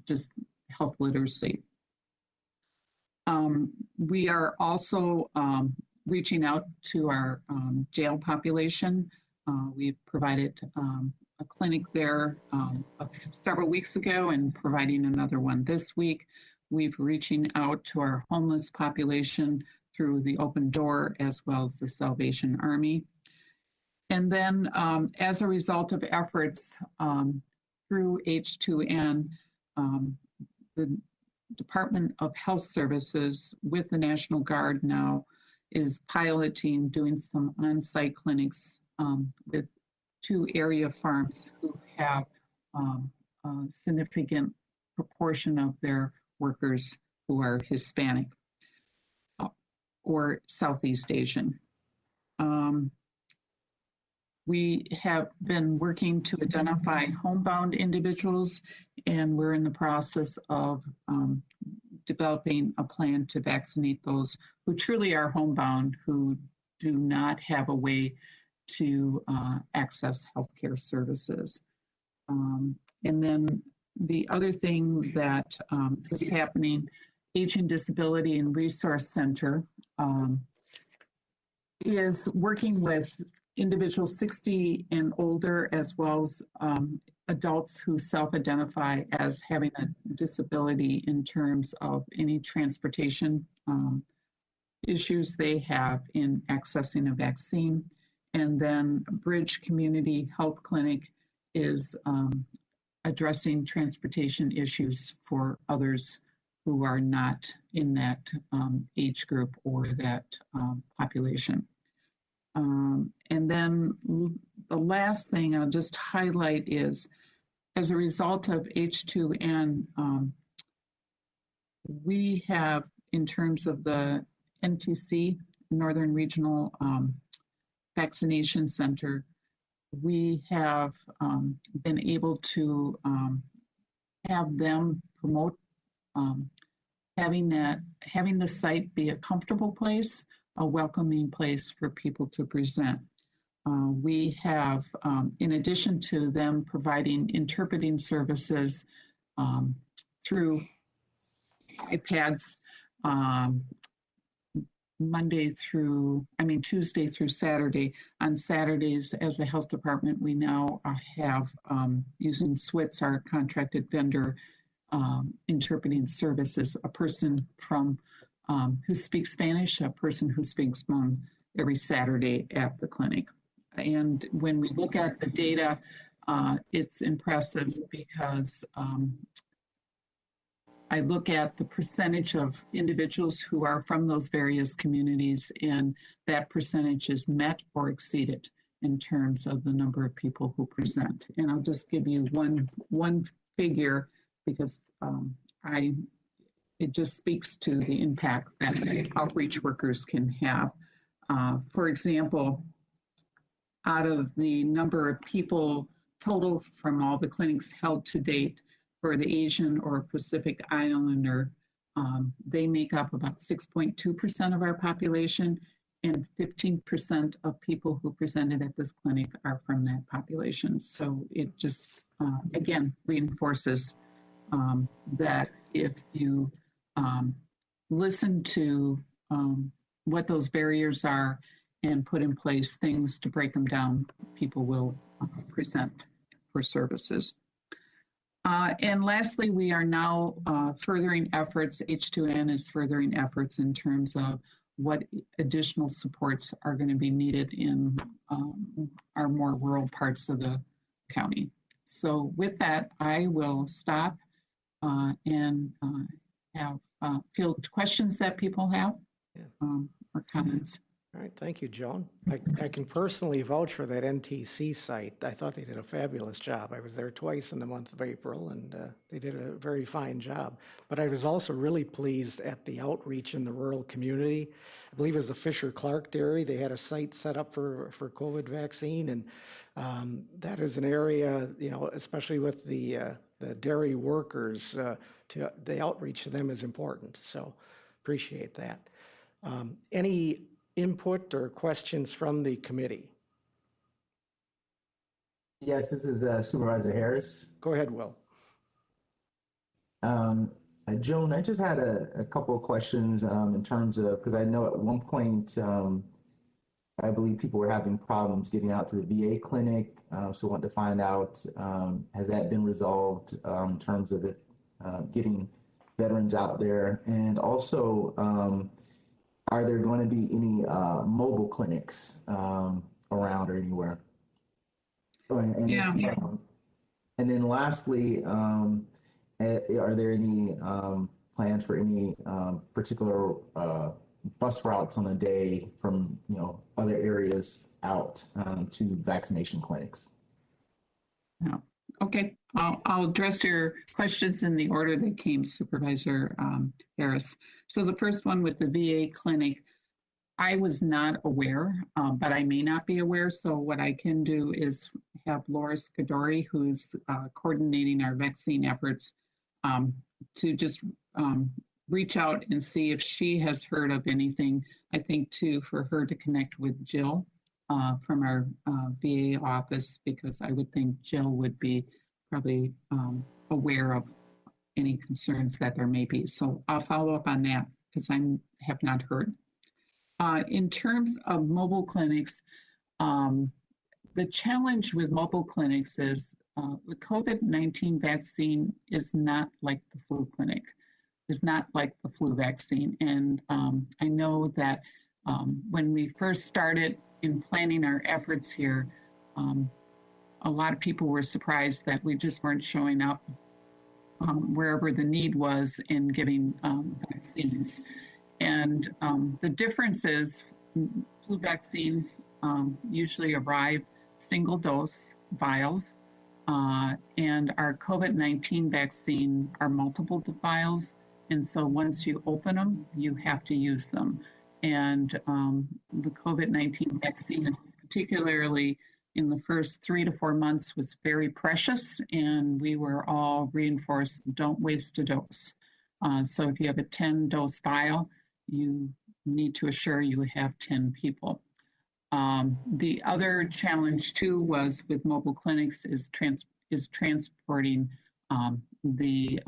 just health literacy. We are also reaching out to our jail population. We provided a clinic there several weeks ago and providing another one this week. We've reaching out to our homeless population through the Open Door as well as the Salvation Army. And then as a result of efforts through H2N, the Department of Health Services with the National Guard now is piloting doing some on-site clinics with 2 area farms who have a significant proportion of their workers who are Hispanic or Southeast Asian. We have been working to identify homebound individuals, and we're in the process of developing a plan to vaccinate those who truly are homebound, who do not have a way to access healthcare services. And then the other thing that is happening, Aging, Disability and Resource Center is working with individuals 60 and older, as well as adults who self-identify as having a disability in terms of any transportation issues they have in accessing a vaccine. And then Bridge Community Health Clinic is addressing transportation issues for others who are not in that age group or that population. And then the last thing I'll just highlight is, as a result of H2N, we have, in terms of the NTC, Northern Regional Vaccination Center, we have been able to have them promote having the site be a comfortable place, a welcoming place for people to present. We have, in addition to them providing interpreting services through iPads, Tuesday through Saturday. On Saturdays, as a health department, we now have, using SWITS, our contracted vendor, interpreting services, a person from who speaks Spanish, a person who speaks Hmong every Saturday at the clinic. And when we look at the data, it's impressive because I look at the percentage of individuals who are from those various communities, and that percentage is met or exceeded in terms of the number of people who present. And I'll just give you one figure because it just speaks to the impact that outreach workers can have. For example, out of the number of people total from all the clinics held to date for the Asian or Pacific Islander, they make up about 6.2% of our population, and 15% of people who presented at this clinic are from that population. So it just, again, reinforces that if you listen to what those barriers are and put in place things to break them down, people will present for services. And lastly, we are now furthering efforts, H2N is furthering efforts in terms of what additional supports are going to be needed in our more rural parts of the county. So with that, I will stop and have field questions that people have or comments. All right, thank you, Joan. I can personally vouch for that NTC site. I thought they did a fabulous job. I was there twice in the month of April, and they did a very fine job. But I was also really pleased at the outreach in the rural community. I believe it was the Fisher-Clark Dairy. They had a site set up for COVID vaccine, and that is an area, you know, especially with the dairy workers, the outreach to them is important. So appreciate that. Any input or questions from the committee? Yes, this is Supervisor Harris. Go ahead, Will. Joan, I just had a couple of questions in terms of, because I know at one point, I believe people were having problems getting out to the VA clinic. So I want to find out, has that been resolved in terms of it getting veterans out there? And also, are there going to be any mobile clinics around or anywhere? And, and then lastly, are there any plans for any particular bus routes on a day from, you know, other areas out to vaccination clinics? No. Okay, I'll address your questions in the order they came, Supervisor Harris. So the first one with the VA clinic, I was not aware, but I may not be aware. So what I can do is have Laura Scadori, who's coordinating our vaccine efforts, to just reach out and see if she has heard of anything. I think too, for her to connect with Jill from our VA office, because I would think Jill would be probably aware of any concerns that there may be. So I'll follow up on that because I have not heard. In terms of mobile clinics, the challenge with mobile clinics is the COVID-19 vaccine is not like the flu clinic, is not like the flu vaccine. And I know that when we first started in planning our efforts here, a lot of people were surprised that we just weren't showing up wherever the need was in giving vaccines. And the difference is flu vaccines usually arrive single dose vials, and our COVID-19 vaccine are multiple vials. And so once you open them, you have to use them. And the COVID-19 vaccine, particularly in the first 3 to 4 months, was very precious, and we were all reinforced, don't waste a dose. So if you have a 10-dose vial, you need to assure you have 10 people. The other challenge too was with mobile clinics is transporting the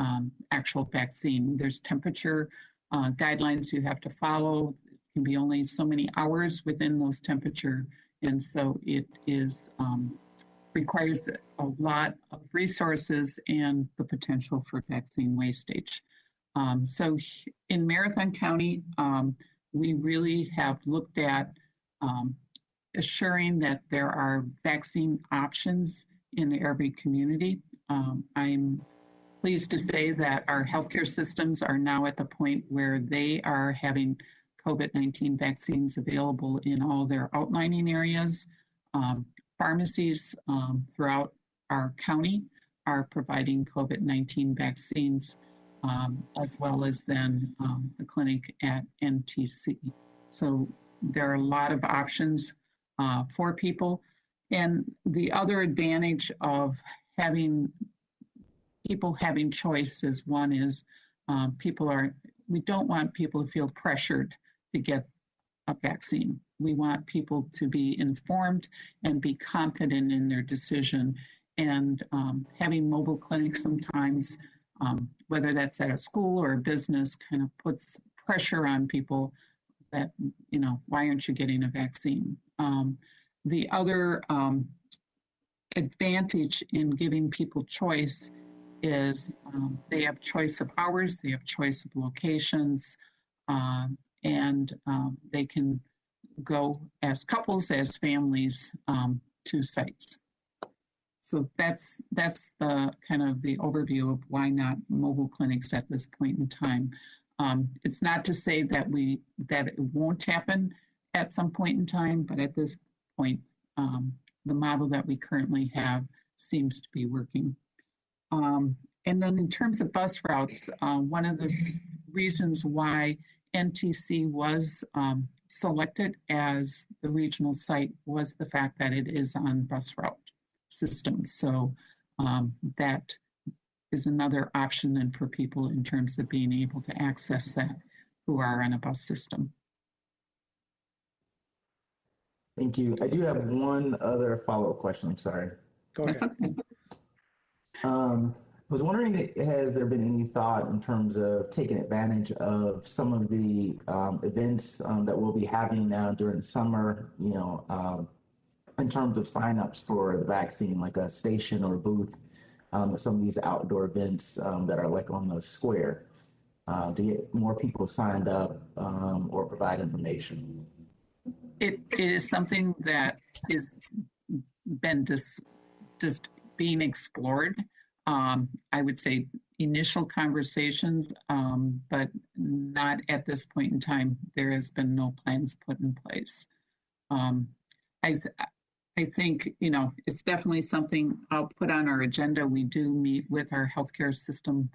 actual vaccine. There's temperature guidelines you have to follow. It can be only so many hours within those temperature, and so it is requires a lot of resources and the potential for vaccine wastage. So in Marathon County, we really have looked at assuring that there are vaccine options in every community. I'm pleased to say that our healthcare systems are now at the point where they are having COVID-19 vaccines available in all their outlining areas. Pharmacies throughout our county are providing COVID-19 vaccines, as well as then the clinic at NTC. So there are a lot of options for people. And the other advantage of having people having choices, one is we don't want people to feel pressured to get a vaccine. We want people to be informed and be confident in their decision. And having mobile clinics sometimes, whether that's at a school or a business, kind of puts pressure on people that, you know, why aren't you getting a vaccine? The other advantage in giving people choice is they have choice of hours, they have choice of locations, and they can go as couples, as families to sites. So that's the kind of the overview of why not mobile clinics at this point in time. It's not to say that it won't happen at some point in time, but at this point, the model that we currently have seems to be working. And then in terms of bus routes, one of the reasons why NTC was selected as the regional site was the fact that it is on bus route system. So that is another option then for people in terms of being able to access that who are on a bus system. Thank you. I do have one other follow-up question. I'm sorry. Go ahead. That's okay. I was wondering, has there been any thought in terms of taking advantage of some of the events that we'll be having now during the summer, in terms of signups for the vaccine, like a station or a booth, some of these outdoor events that are like on the square, to get more people signed up or provide information? It is something that is been just being explored. I would say initial conversations, but not at this point in time. There has been no plans put in place. I think, it's definitely something I'll put on our agenda. We do meet with our healthcare system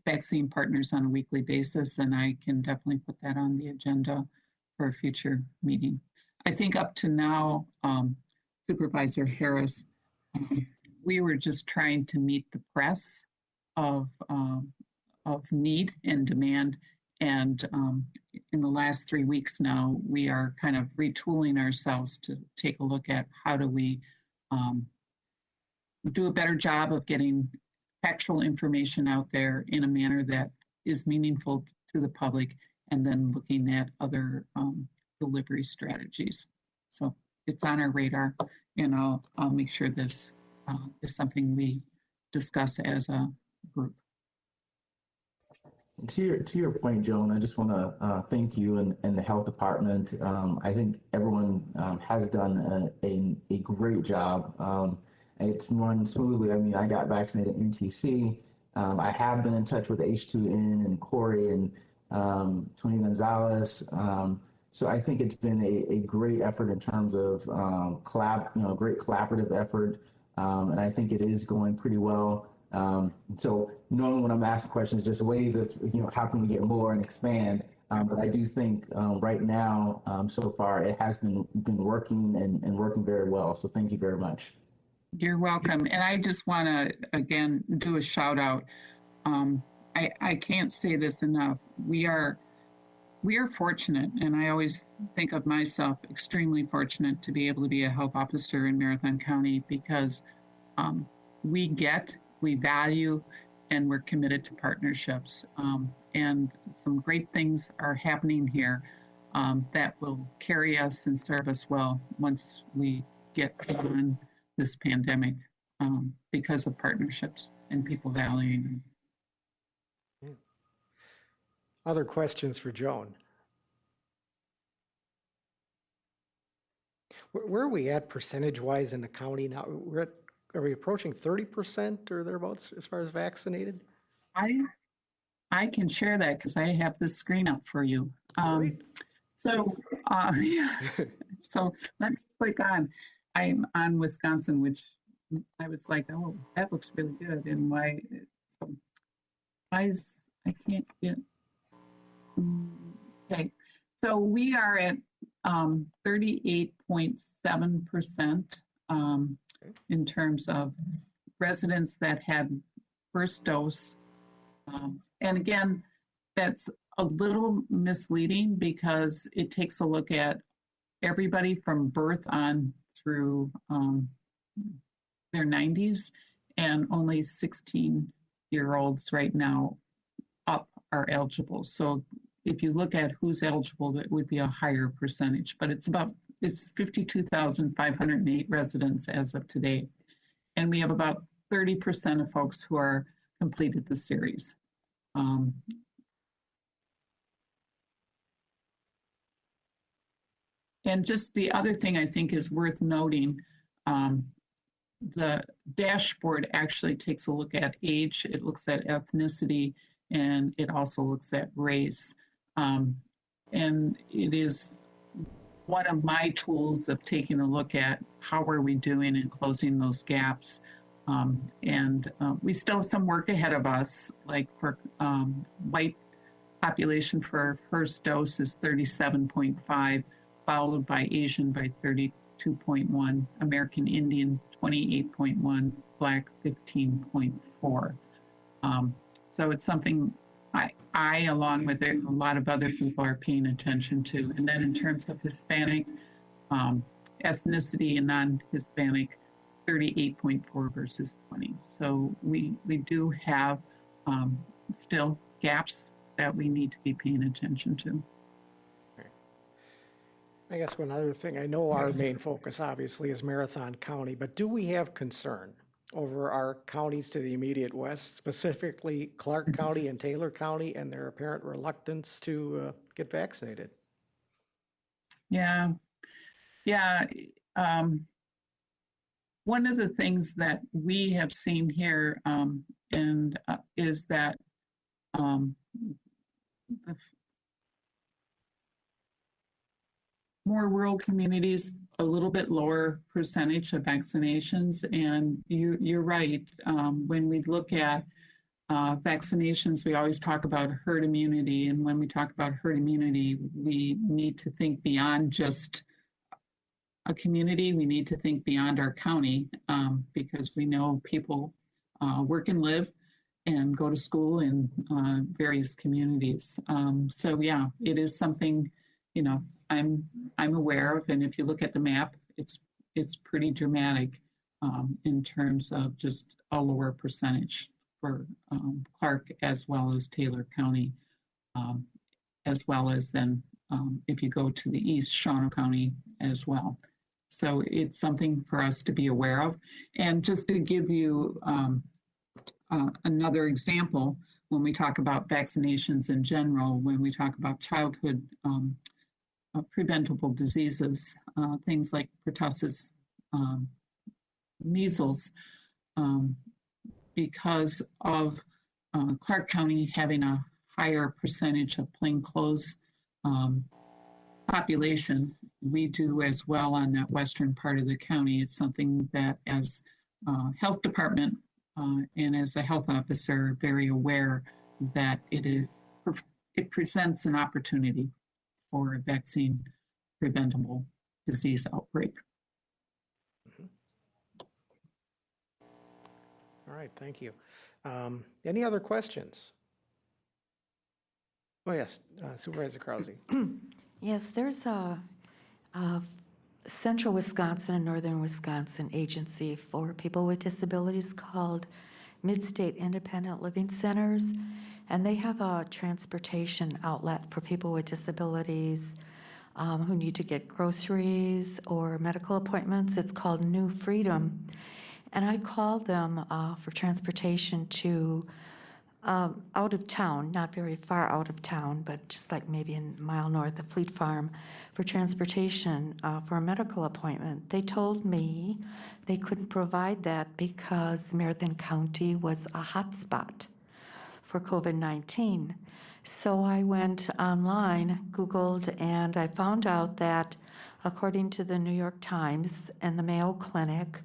vaccine partners on a weekly basis, and I can definitely put that on the agenda for a future meeting. I think up to now, Supervisor Harris, we were just trying to meet the press of need and demand. And in the last 3 weeks now, we are kind of retooling ourselves to take a look at how do we do a better job of getting factual information out there in a manner that is meaningful to the public, and then looking at other delivery strategies. So it's on our radar, and I'll make sure this is something we discuss as a group. To your point, Joan, I just want to thank you and the health department. I think everyone has done a great job. It's run smoothly. I mean, I got vaccinated in NTC. I have been in touch with H2N and Corey and Tony Gonzalez. So I think it's been a great effort in terms of great collaborative effort. And I think it is going pretty well. So normally when I'm asking questions, just ways of, how can we get more and expand? But I do think right now, so far, it has been working and working very well. So thank you very much. You're welcome. And I just want to, again, do a shout out. I can't say this enough. We are fortunate, and I always think of myself extremely fortunate to be able to be a health officer in Marathon County, because we value, and we're committed to partnerships. And some great things are happening here that will carry us and serve us well once we get beyond this pandemic, because of partnerships and people valuing them. Other questions for Joan? Where are we at percentage-wise in the county now? Are we approaching 30% or thereabouts as far as vaccinated? I can share that because I have this screen up for you. So let me click on. I'm on Wisconsin, which I was like, oh, that looks really good. And why? So I can't get. Okay, so we are at 38.7% in terms of residents that had first dose. And again, that's a little misleading because it takes a look at everybody from birth on through their 90s, and only 16-year-olds right now up are eligible. So if you look at who's eligible, that would be a higher percentage, but it's 52,508 residents as of today. And we have about 30% of folks who are completed the series. And just the other thing I think is worth noting, the dashboard actually takes a look at age, it looks at ethnicity, and it also looks at race. And it is one of my tools of taking a look at how are we doing in closing those gaps. We still have some work ahead of us, like for white population for first dose is 37.5, followed by Asian by 32.1, American Indian 28.1, Black 15.4. So it's something I, along with a lot of other people, are paying attention to. And then in terms of Hispanic, ethnicity and non-Hispanic, 38.4 versus 20. So we do have still gaps that we need to be paying attention to. I guess one other thing, I know our main focus obviously is Marathon County, but do we have concern over our counties to the immediate west, specifically Clark County and Taylor County, and their apparent reluctance to get vaccinated? Yeah. One of the things that we have seen here is that the more rural communities, a little bit lower percentage of vaccinations. And you're right. When we look at vaccinations, we always talk about herd immunity. And when we talk about herd immunity, we need to think beyond just a community. We need to think beyond our county because we know people work and live and go to school in various communities. So yeah, it is something, I'm aware of, and if you look at the map, it's pretty dramatic in terms of just a lower percentage for Clark as well as Taylor County, as well as then if you go to the east, Shawano County as well. So it's something for us to be aware of. And just to give you another example, when we talk about vaccinations in general, when we talk about childhood preventable diseases, things like pertussis, measles, because of Clark County having a higher percentage of plainclothes population, we do as well on that western part of the county. It's something that as health department and as a health officer, very aware that it presents an opportunity for a vaccine preventable disease outbreak. All right, thank you. Any other questions? Oh, yes, Supervisor Krause. Yes, there's a central Wisconsin and northern Wisconsin agency for people with disabilities called Mid-State Independent Living Centers, and they have a transportation outlet for people with disabilities who need to get groceries or medical appointments. It's called New Freedom. And I called them for transportation to out of town, not very far out of town, but just like maybe a mile north of Fleet Farm, for transportation for a medical appointment. They told me they couldn't provide that because Marathon County was a hotspot for COVID-19. So I went online, Googled, and I found out that according to the New York Times and the Mayo Clinic,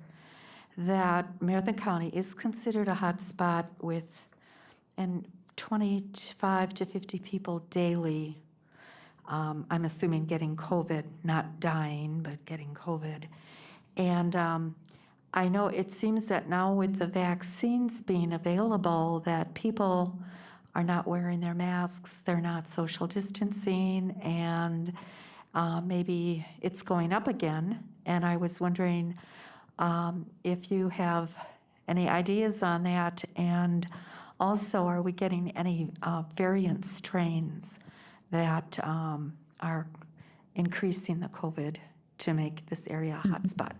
that Marathon County is considered a hotspot with 25 to 50 people daily, I'm assuming getting COVID, not dying, but getting COVID. And I know it seems that now with the vaccines being available that people are not wearing their masks, they're not social distancing, and maybe it's going up again. And I was wondering if you have any ideas on that, and also are we getting any variant strains that are increasing the COVID to make this area a hotspot?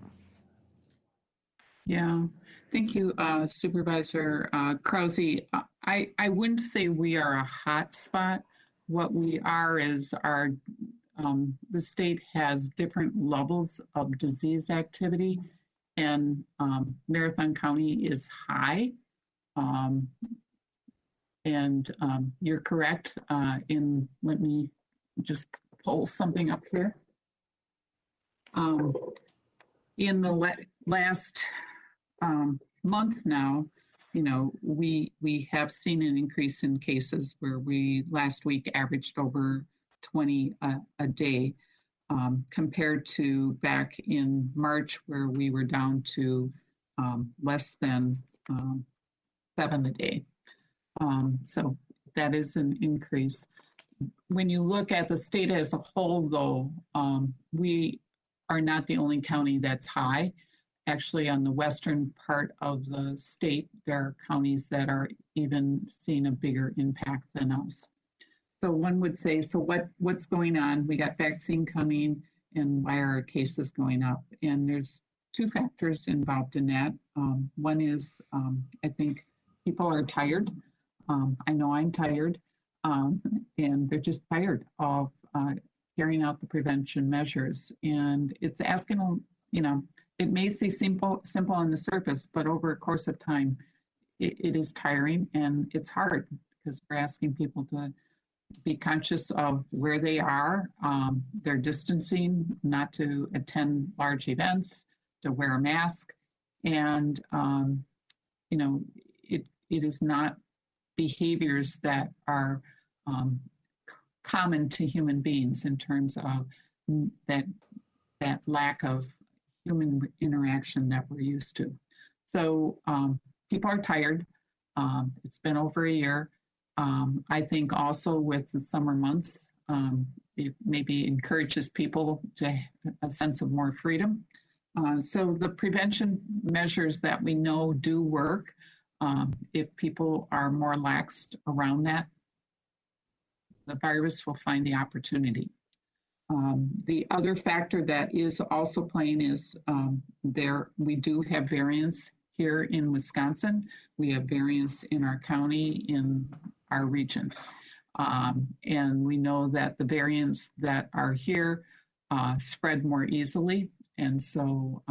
Yeah, thank you, Supervisor Krause. I wouldn't say we are a hot spot. What we are is the state has different levels of disease activity, and Marathon County is high. You're correct let me just pull something up here. In the last month now, we have seen an increase in cases where we last week averaged over 20 a day, compared to back in March where we were down to less than 7 a day. So that is an increase. When you look at the state as a whole, though, we are not the only county that's high. Actually, on the western part of the state, there are counties that are even seeing a bigger impact than us. So one would say, so what's going on? We got vaccine coming, and why are our cases going up? And there's two factors involved in that. One is, I think people are tired. I know I'm tired, and they're just tired of carrying out the prevention measures. And it's asking, it may seem simple on the surface, but over a course of time, it is tiring and it's hard because we're asking people to be conscious of where they are, their distancing, not to attend large events, to wear a mask. And, it is not behaviors that are common to human beings in terms of that lack of human interaction that we're used to. So people are tired. It's been over a year. I think also with the summer months, it maybe encourages people to have a sense of more freedom. So the prevention measures that we know do work, if people are more laxed around that, the virus will find the opportunity. The other factor that is also playing is we do have variants here in Wisconsin. We have variants in our county, in our region. And we know that the variants that are here spread more easily. And so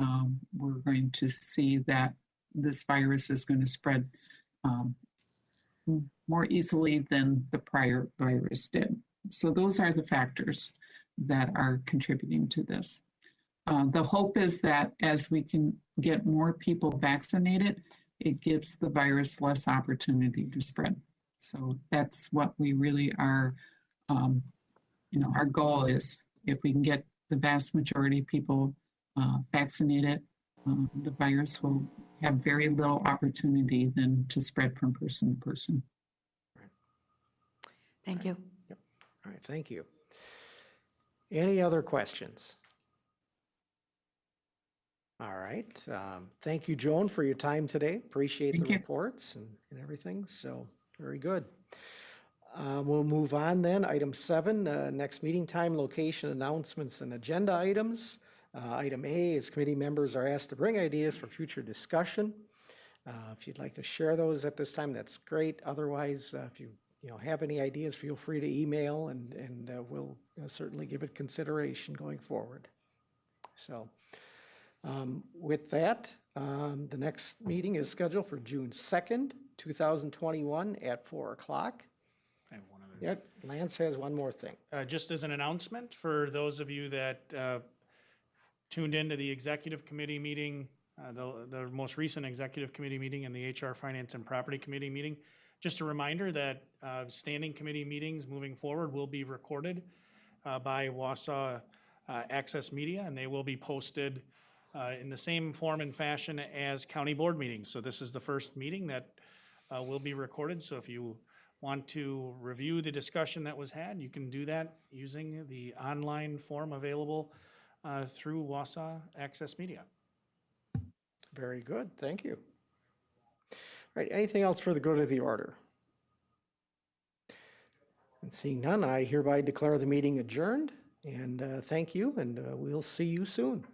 we're going to see that this virus is going to spread more easily than the prior virus did. So those are the factors that are contributing to this. The hope is that as we can get more people vaccinated, it gives the virus less opportunity to spread. So that's what we really are, our goal is, if we can get the vast majority of people vaccinated, the virus will have very little opportunity then to spread from person to person. Thank you. Yep. All right, thank you. Any other questions? All right. Thank you, Joan, for your time today. Appreciate the reports and everything. So very good. We'll move on then. Item 7, next meeting time, location, announcements, and agenda items. Item A is committee members are asked to bring ideas for future discussion. If you'd like to share those at this time, that's great. Otherwise, if you have any ideas, feel free to email, and we'll certainly give it consideration going forward. So with that, the next meeting is scheduled for June 2nd, 2021 at 4 o'clock. I have one other. Yep, Lance has one more thing. Just as an announcement for those of you that tuned into the executive committee meeting, the most recent executive committee meeting and the HR Finance and Property Committee meeting, just a reminder that standing committee meetings moving forward will be recorded by Wausau Access Media, and they will be posted in the same form and fashion as county board meetings. So this is the first meeting that will be recorded. So if you want to review the discussion that was had, you can do that using the online form available through Wausau Access Media. Very good, thank you. All right, anything else for the good of the order? And seeing none, I hereby declare the meeting adjourned, and thank you, and we'll see you soon.